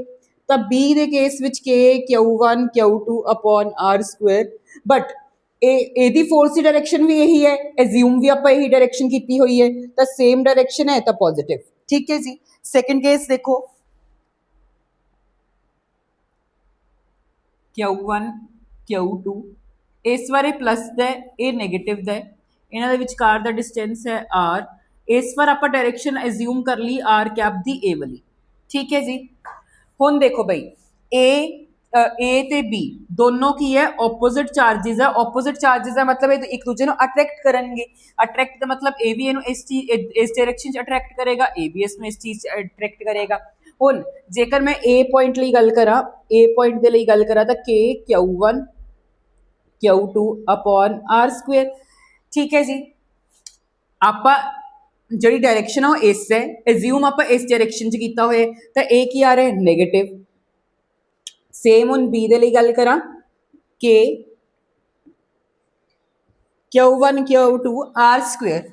तो बी दे केस विच के Q1 Q2 upon r square, but ए फोर्स की डायरैक्शन भी यही है, एज्यूम भी आपां यही डायरैक्शन की हुई है, तो सेम डायरैक्शन है तो पॉजिटिव। ठीक है जी, सेकंड केस देखो Q1 Q2 इस बारे plus the A negative the, ਇਹਨਾਂ ਦੇ ਵਿਚਕਾਰ ਦਾ ਡਿਸਟੈਂਸ ਹੈ r। ਇਸ ਵਾਰ ਆਪਾਂ ਡਾਇਰੈਕਸ਼ਨ ਐਜ਼ਿਊਮ ਕਰ ਲਈ r ਕੈਪ ਦੀ a ਵਾਲੀ। ਠੀਕ ਹੈ ਜੀ। ਹੁਣ ਦੇਖੋ ਬਈ A ਤੇ B ਦੋਨੋਂ ਕੀ ਹੈ ਆਪੋਜ਼ਿਟ ਚਾਰजेस ਹੈ। ਆਪੋਜ਼ਿਟ ਚਾਰजेस ਦਾ ਮਤਲਬ ਇਹ ਇੱਕ ਦੂਜੇ ਨੂੰ ਅਟਰੈਕਟ ਕਰਨਗੇ। ਅਟਰੈਕਟ ਦਾ ਮਤਲਬ A ਵੀ ਇਹਨੂੰ ਇਸ ਡਾਇਰੈਕਸ਼ਨ 'ਚ ਅਟਰੈਕਟ ਕਰੇਗਾ, A ਵੀ ਇਸ ਨੂੰ ਇਸ ਚੀਜ਼ 'ਚ ਅਟਰੈਕਟ ਕਰੇਗਾ। ਹੁਣ ਜੇਕਰ ਮੈਂ A ਪੁਆਇੰਟ ਲਈ ਗੱਲ ਕਰਾਂ, A ਪੁਆਇੰਟ ਦੇ ਲਈ ਗੱਲ ਕਰਾਂ ਤਾਂ K Q1 Q2 upon R square। ਠੀਕ ਹੈ ਜੀ। ਆਪਾਂ ਜਿਹੜੀ ਡਾਇਰੈਕਸ਼ਨ ਆ ਉਹ ਇਸ ਹੈ, ਐਜ਼ਿਊਮ ਆਪਾਂ ਇਸ ਡਾਇਰੈਕਸ਼ਨ 'ਚ ਕੀਤਾ ਹੋਇਆ ਤਾਂ ਇਹ ਕੀ ਆ ਰਿਹਾ ਨੈਗੇਟਿਵ। ਸੇਮ ਹੁਣ B ਦੇ ਲਈ ਗੱਲ ਕਰਾਂ K Q1 Q2 R square।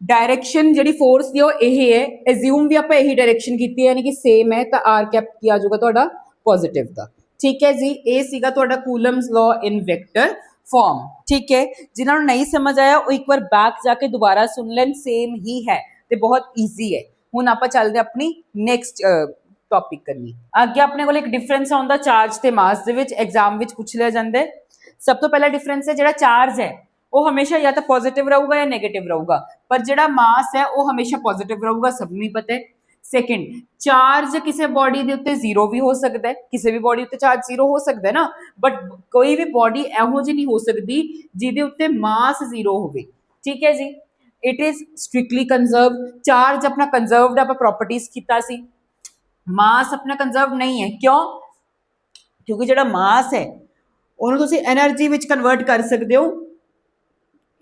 Direction जी फोर्स की यही है, एज्यूम भी आप यही डायरेक्शन की यानी कि सेम है तो आर कैप की आ जाऊगा तो पॉजिटिव का। ठीक है जी। ये सीगा तो कूलम्स लॉ इन वेक्टर फॉर्म। ठीक है। जिन्होंने नहीं समझ आया वो एक बार बैक जाके दोबारा सुन लें, सेम ही है तो बहुत ईजी है। हुण आप चलते अपनी नैक्सट टॉपिक करनी अगे। अपने को एक डिफरेंस आउंदा चार्ज ते मास दे विच एग्जाम विच पूछ लिया जाता है। सब तो पहला डिफरेंस है जिहड़ा चार्ज है वो हमेशा या तो पॉजिटिव रहूगा या नैगेटिव रहूगा, पर जिहड़ा मास है वो हमेशा पॉजिटिव रहूगा, सबनूं ही पता है। सैकेंड, चार्ज किसी बॉडी के उत्ते जीरो भी हो सकता है, किसी भी बॉडी उत्ते चार्ज जीरो हो सकता है ना, बट कोई भी बॉडी इहो जी नहीं हो सकती जिहदे उत्ते मास जीरो होवे। ठीक है जी। It is strictly conserve. Charge अपना कंजर्वड आपां प्रॉपर्टीज कीता सी, मास अपना कंजर्व नहीं है। क्यों? क्योंकि जिहड़ा मास है उहनूं तुसीं एनर्जी विच कन्वर्ट कर सकते हो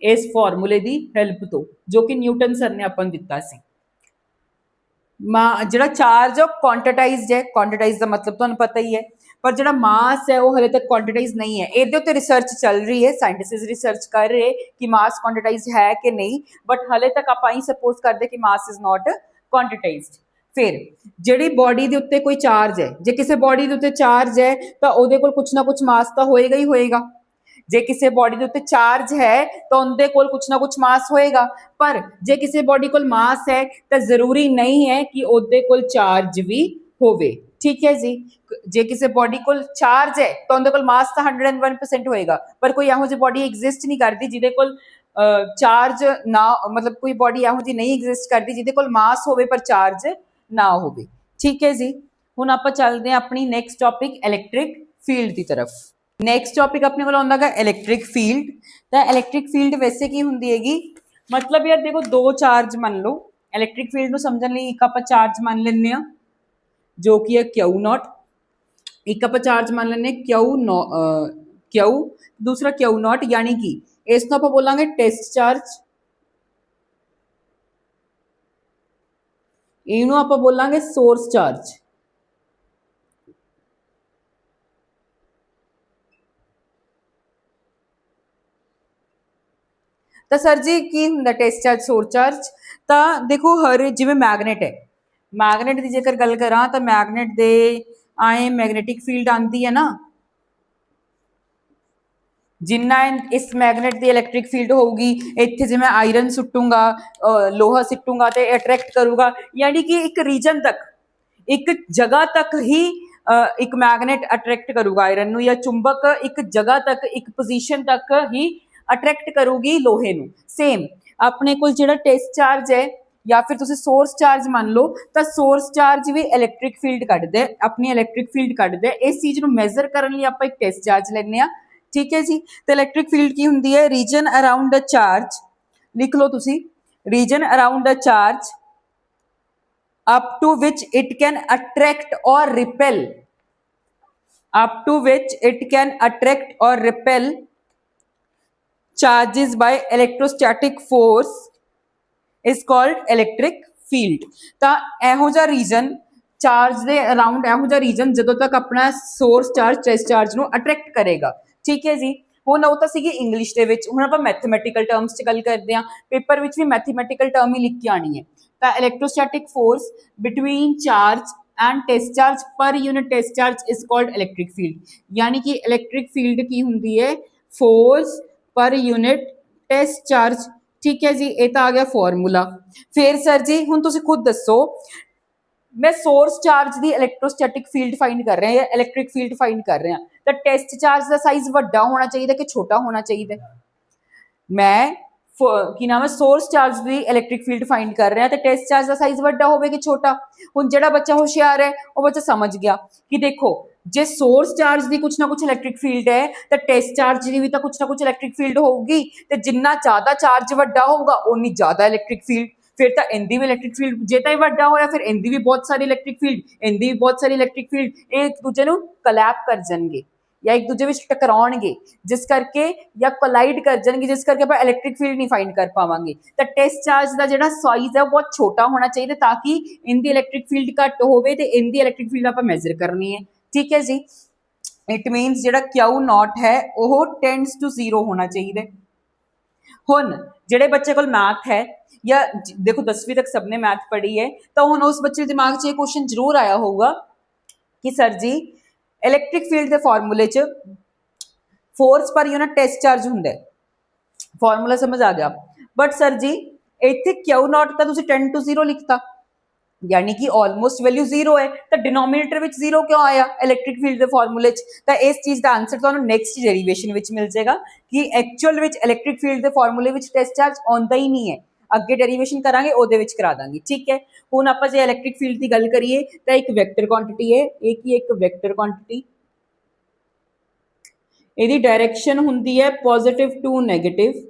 इस फॉर्मूले की हेल्प तो, जो कि न्यूटन सर ने अपन दिता सी। जिहड़ा चार्ज है क्वांटिटाइज्ड है, क्वांटिटाइज का मतलब तुहानूं पता ही है, पर जिहड़ा मास है वो हले तक क्वांटिटाइज नहीं है। इहदे उत्ते रिसर्च चल रही है, साइंटिस्ट रिसर्च कर रहे कि मास क्वांटिटाइज है कि नहीं, बट हले तक आपां ही सपोज करते कि मास इज नॉट क्वांटिटाइज्ड। फिर जिहड़ी बॉडी के उत्ते कोई चार्ज है, जे किसी बॉडी के उत्ते चार्ज है तो उहदे कोल कुछ ना कुछ मास तो होएगा ही होएगा। जे किसी बॉडी के उत्ते चार्ज है तो उनके कोल कुछ ना कुछ मास होएगा, पर जे किसी बॉडी कोल मास है तो जरूरी नहीं है कि उहदे कोल चार्ज भी होवे। ठीक है जी। जे किसी बॉडी कोल चार्ज है तो उनके कोल मास तो 101% होएगा, पर कोई इहो जी बॉडी एग्जिस्ट नहीं करती जिहदे कोल चार्ज ना, मतलब कोई बॉडी इहो जी नहीं एग्जिस्ट करती जिहदे कोल मास होवे पर चार्ज ना होवे। ठीक है जी। हुण आपां चलदे हां अपनी नैक्सट टॉपिक इलैक्ट्रिक फील्ड की तरफ। नैक्सट टॉपिक अपने को आउंदा है इलैक्ट्रिक फील्ड। तो इलैक्ट्रिक फील्ड वैसे की हुंदी हैगी, मतलब यार देखो दो चार्ज मान लो, इलैक्ट्रिक फील्ड को समझने लिए एक आप चार्ज मान लेने जो कि है Q0, एक आप चार्ज मान लेने Q, दूसरा Q0, यानी कि इसको आप बोलांगे टेस्ट चार्ज, इनू आप बोलांगे सोर्स चार्ज। तो सर जी की हुंदा टेस्ट चार्ज सोर्स चार्ज? तो देखो हर जिवें मैगनेट है, मैगनेट की जेकर गल करा तो मैगनेट दे आए मैगनेटिक फील्ड आती है ना, जिन्ना इस मैगनेट की इलैक्ट्रिक फील्ड होगी, इत्थे जे मैं आयरन सुटूंगा, लोहा सुटूंगा तो अट्रैक्ट करूगा, यानी कि एक रीजन तक, एक जगह तक ही एक मैगनेट अट्रैक्ट करूगा आयरन नूं, या चुंबक एक जगह तक, एक पोजीशन तक ही अट्रैक्ट करूगी लोहे नूं। सेम अपने कोल जिहड़ा टेस्ट चार्ज है या फिर तुसीं सोर्स चार्ज मान लो, तो सोर्स चार्ज भी इलैक्ट्रिक फील्ड कढदा है, अपनी इलैक्ट्रिक फील्ड कढदा है। इस चीज़ नूं मेजर करने लई आपां एक टेस्ट चार्ज लैंदे आ। ठीक है जी। तो इलैक्ट्रिक फील्ड की हुंदी है रीजन अराउंड द चार्ज, लिख लो तुसीं, region around the charge up to which it can attract or repel, up to which it can attract or repel charges by electrostatic force is called electric field। ਤਾਂ ਇਹੋ ਜਿਹਾ reason charge ਦੇ around, ਇਹੋ ਜਿਹਾ reason ਜਦੋਂ ਤੱਕ ਆਪਣਾ source charge test charge ਨੂੰ ਅਟਰੈਕਟ ਕਰੇਗਾ। ਠੀਕ ਹੈ ਜੀ। ਹੁਣ ਉਹ ਤਾਂ ਸੀਗੀ ਇੰਗਲਿਸ਼ ਦੇ ਵਿੱਚ, ਹੁਣ ਆਪਾਂ ਮੈਥਮੈਟੀਕਲ ਟਰਮਸ 'ਚ ਗੱਲ ਕਰਦੇ ਹਾਂ, ਪੇਪਰ ਵਿੱਚ ਵੀ ਮੈਥਮੈਟੀਕਲ ਟਰਮ ਹੀ ਲਿਖ ਕੇ ਆਣੀ ਹੈ। ਤਾਂ electrostatic force between charge and test charge per unit test charge is called electric field. यानी कि इलैक्ट्रिक फील्ड की होंगी है फोर्स पर यूनिट टेस्ट चार्ज। ठीक है जी। ये तो आ गया फॉर्मूला। फिर सर जी हुण तुसीं खुद दसो, मैं सोर्स चार्ज की इलैक्ट्रोस्टैटिक फील्ड फाइंड कर रहे हैं या इलैक्ट्रिक फील्ड फाइंड कर रहे हैं, तो टेस्ट चार्ज का साइज वड्डा होना चाहिए कि छोटा होना चाहिए? मैं ਕੀ ਨਾਮ ਹੈ ਸੋਰਸ ਚਾਰਜ ਦੀ ਇਲੈਕਟ੍ਰਿਕ ਫੀਲਡ ਫਾइंड कर रहे हैं तो टेस्ट चार्ज का साइज ਵੱਡਾ ਹੋਵੇ ਕਿ ਛੋਟਾ। ਹੁਣ ਜਿਹੜਾ ਬੱਚਾ ਹੁਸ਼ਿਆਰ ਹੈ ਉਹ ਬੱਚਾ ਸਮਝ ਗਿਆ ਕਿ ਦੇਖੋ ਜੇ ਸੋਰਸ ਚਾਰਜ ਦੀ ਕੁਛ ਨਾ ਕੁਛ ਇਲੈਕਟ੍ਰਿਕ ਫੀਲਡ ਹੈ ਤਾਂ ਟੈਸਟ ਚਾਰਜ ਦੀ ਵੀ ਤਾਂ ਕੁਛ ਨਾ ਕੁਛ ਇਲੈਕਟ੍ਰਿਕ ਫੀਲਡ ਹੋਊਗੀ ਤੇ ਜਿੰਨਾ ਜ਼ਿਆਦਾ ਚਾਰਜ ਵੱਡਾ ਹੋਊਗਾ ਉਨੀ ਜ਼ਿਆਦਾ ਇਲੈਕਟ੍ਰਿਕ ਫੀਲਡ। ਫਿਰ ਤਾਂ ਇਹਦੀ ਵੀ ਇਲੈਕਟ੍ਰਿਕ ਫੀਲਡ ਜੇ ਤਾਂ ਇਹ ਵੱਡਾ ਹੋਇਆ ਫਿਰ ਇਹਦੀ ਵੀ ਬਹੁਤ ਸਾਰੀ ਇਲੈਕਟ੍ਰਿਕ ਫੀਲਡ ਇਹਦੀ ਵੀ ਬਹੁਤ ਸਾਰੀ ਇਲੈਕਟ੍ਰਿਕ ਫੀਲਡ ਇਹ ਇੱਕ ਦੂਜੇ ਨੂੰ ਕਲੈਪ ਕਰ ਜਾਣਗੇ ਜਾਂ ਇੱਕ ਦੂਜੇ ਵਿੱਚ ਟਕਰਾਉਣਗੇ ਜਿਸ ਕਰਕੇ ਜਾਂ ਕੋਲਾਈਡ ਕਰ ਜਾਣਗੇ ਜਿਸ ਕਰਕੇ ਆਪਾਂ ਇਲੈਕਟ੍ਰਿਕ ਫੀਲਡ ਨਹੀਂ ਫਾइंड ਕਰ ਪਾਵਾਂਗੇ। ਤਾਂ ਟੈਸਟ ਚਾਰਜ ਦਾ ਜਿਹੜਾ ਸਾਈਜ਼ ਹੈ ਉਹ ਬਹੁਤ ਛੋਟਾ ਹੋਣਾ ਚਾਹੀਦਾ ਤਾਂ ਕਿ ਇਹਦੀ ਇਲੈਕਟ੍ਰਿਕ ਫੀਲਡ ਘੱਟ ਹੋਵੇ ਤੇ ਇਹਦੀ ਇਲੈਕਟ੍ਰਿਕ ਫੀਲਡ ਆਪਾਂ ਮੈਜ਼ਰ ਕਰਨੀ ਹੈ। ਠੀਕ ਹੈ ਜੀ। ਇਟ ਮੀਨਸ ਜਿਹੜਾ ਕਿਊ ਨॉट ਹੈ ਉਹ ਟੈਂਡਸ ਟੂ 0 ਹੋਣਾ ਚਾਹੀਦਾ। ਹੁਣ ਜਿਹੜੇ ਬੱਚੇ ਕੋਲ ਮੈਥ ਹੈ ਜਾਂ ਦੇਖੋ 10ਵੀਂ ਤੱਕ ਸਭ ਨੇ ਮੈਥ ਪੜ੍ਹੀ ਹੈ ਤਾਂ ਹੁਣ ਉਸ ਬੱਚੇ ਦੇ ਦਿਮਾਗ 'ਚ ਇਹ ਕੁਐਸਚਨ ਜ਼ਰੂਰ ਆਇਆ ਹੋਊਗਾ ਕਿ ਸਰ ਜੀ ਇਲੈਕਟ੍ਰਿਕ ਫੀਲਡ ਦੇ ਫਾਰਮੂਲੇ 'ਚ ਫੋਰਸ ਪਰ यूनिट टेस्ट चार्ज ਹੁੰਦਾ ਫਾਰਮੂਲਾ ਸਮਝ ਆ ਗਿਆ ਬਟ ਸਰ ਜੀ ਇੱਥੇ ਕਿਊ ਨॉट ਤਾਂ ਤੁਸੀਂ 10 to 0 ਲਿਖਤਾ यानी कि ऑलमोस्ट वैल्यू 0 है तो डिनोमिनेटर विच 0 क्यों आया इलैक्ट्रिक फील्ड के फॉर्मूले तो इस चीज़ का आंसर तो नैक्सट डेरीवेशन विच मिल जाएगा कि एक्चुअल विच इलैक्ट्रिक फील्ड के फॉर्मूले विच टेस्ट चार्ज आउंदा ही नहीं है। अगे डेरीवेशन करांगे उहदे विच करा दांगे। ठीक है। हुण आपां जे इलैक्ट्रिक फील्ड की गल करिए तो एक वैक्टर क्वांटिटी है एक वैक्टर क्वांटिटी इहदी डायरैक्शन हुंदी है पॉजिटिव टू नैगेटिव।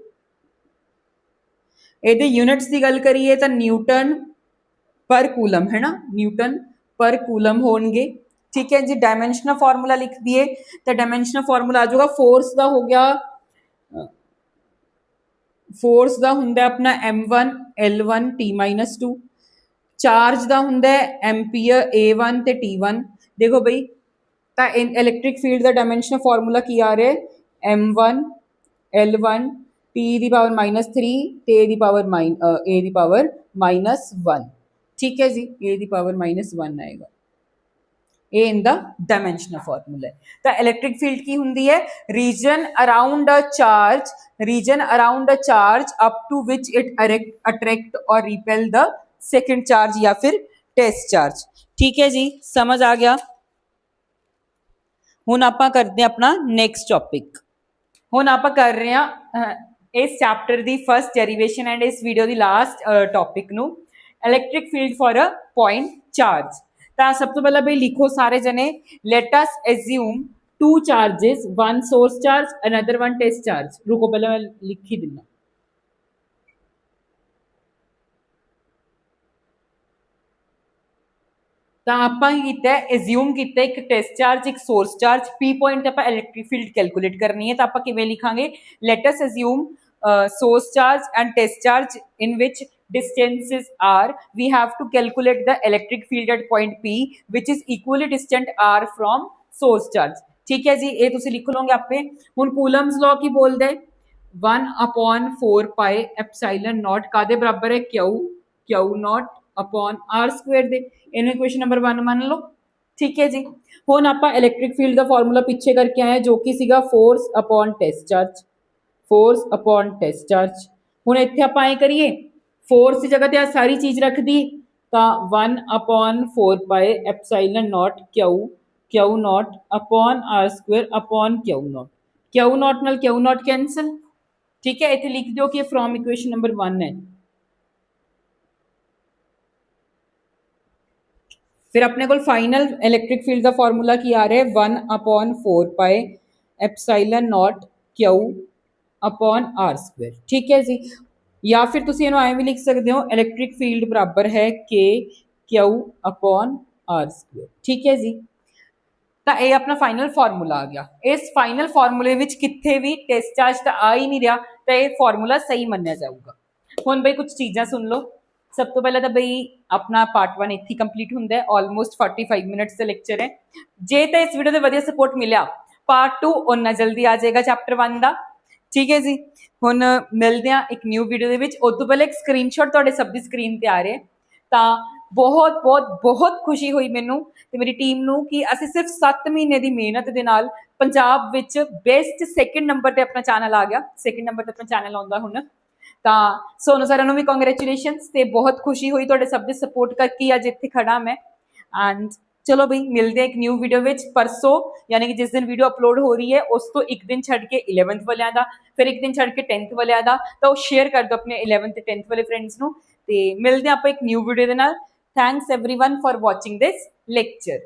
इहदे यूनिट्स की गल करिए तो न्यूटन पर कूलम है ना न्यूटन पर कूलम होंगे। ठीक है जी। डायमेंशनल फार्मूला लिख दिए तो डायमेंशनल फार्मूला आ जाएगा फोर्स का हो गया फोर्स का हुंदा अपना M1 L1 T-2 चार्ज का हुंदा एम्पीयर A1 ते T1। देखो भाई तो इलैक्ट्रिक फील्ड का डायमेंशनल फार्मूला की आ रहा है M1 L1 T the power -3 ते the power A the power -1। ठीक है जी। ए दी पावर -1 आएगा ये इनका डायमेंशनल फार्मूला है। तो इलैक्ट्रिक फील्ड की हुंदी है region around a charge up to which it attract और रिपेल द सेकंड चार्ज या फिर टेस्ट चार्ज। ठीक है जी। समझ आ गया। हुण आपां करते हैं अपना नैक्सट टॉपिक। हुण आपां कर रहे हैं इस चैप्टर की फर्स्ट डेरीवेशन एंड इस वीडियो की लास्ट टॉपिक नू electric field for a point charge. तो सब तो पहले भाई लिखो सारे जने let us assume two charges one source charge another one test charge. रुको पहले मैं लिख ही दिना। तो आपां कीता एज्यूम कीता एक टेस्ट चार्ज एक सोर्स चार्ज पी पॉइंट आपां इलैक्ट्रिक फील्ड कैलकुलेट करनी है तो आपां किवें लिखांगे let us assume source charge and test charge in which distances are we have to calculate the electric field at point P which is equally distant r from source charge। ठीक है जी। ये तुसी लिख लोगे आपे। हुण कूलम्स लॉ की बोलदे 1/4 पाई एप्सिलॉन नॉट कादे बराबर है Q naught upon are square दे। इन्हें इक्वेशन नंबर 1 मान लो। ठीक है जी। हुण आपां इलैक्ट्रिक फील्ड का फॉर्मूला पीछे करके आए जो कि सीगा force upon test charge force upon test charge. हुण इत्थे आपां ऐ करिए फोर्स की जगह ते सारी चीज़ रख दी तो 1/4 pi epsilon naught q naught upon are square upon q naught नाल क्यू नॉट कैंसल। ठीक है। इत्थे लिख दो कि फ्रॉम इक्वेशन नंबर 1 है। फिर अपने को फाइनल इलैक्ट्रिक फील्ड का फॉर्मूला की आ रहा है 1/4 pi epsilon naught q upon are square. ठीक है जी। या फिर तुम इन्हों एवं भी लिख सकते हो इलैक्ट्रिक फील्ड बराबर है के क्यू अपॉन आर स्क्वायर। ठीक है जी। तो यह अपना फाइनल फार्मूला आ गया। इस फाइनल फार्मूले में कितने भी टेस्ट चार्ज तो आ ही नहीं रहा तो यह फार्मूला सही मन्या जाऊगा। हुण बई कुछ चीज़ां सुन लो। सब तो पहले तो बई अपना पार्ट 1 इत्थे कंप्लीट होंदा है ऑलमोस्ट 45 मिनट्स का लेक्चर है। जे तो इस वीडियो से वधिया सपोर्ट मिला पार्ट 2 उन्ना जल्दी आ जाएगा चैप्टर 1 का। ठीक है जी। हुण मिलते हैं एक न्यू वीडियो के उस तो पहले एक स्क्रीनशॉट तुहाडे सब की स्क्रीन पर आ रहे तो बहुत बहुत बहुत खुशी हुई मैनू ते मेरी टीम नू कि असीं सिर्फ 7 महीने की मेहनत के नाल पंजाब विच बेस्ट सैकेंड नंबर पर अपना चैनल आ गया। सैकेंड नंबर पर अपना चैनल आउंदा हुण तो सोनू सारिਆਂ ਨੂੰ भी कॉन्ग्रेचुलेशनस ते बहुत खुशी हुई तुहाडे सब की सपोर्ट करके अज इत्थे खड़ा मैं एंड चलो बई मिलते हैं एक न्यू वीडियो विच परसों, यानी कि जिस दिन वीडियो अपलोड हो रही है उस तो एक दिन छड़ के 11th वालियां दा, फिर एक दिन छड़ के 10th वालियां दा, तो शेयर कर दो अपने 11th ਤੇ 10th वाले फ्रेंड्स ਨੂੰ। ਤੇ ਮਿਲਦੇ ਆਪਾਂ ਇੱਕ ਨਿਊ ਵੀਡੀਓ ਦੇ ਨਾਲ। Thanks everyone for watching this lecture.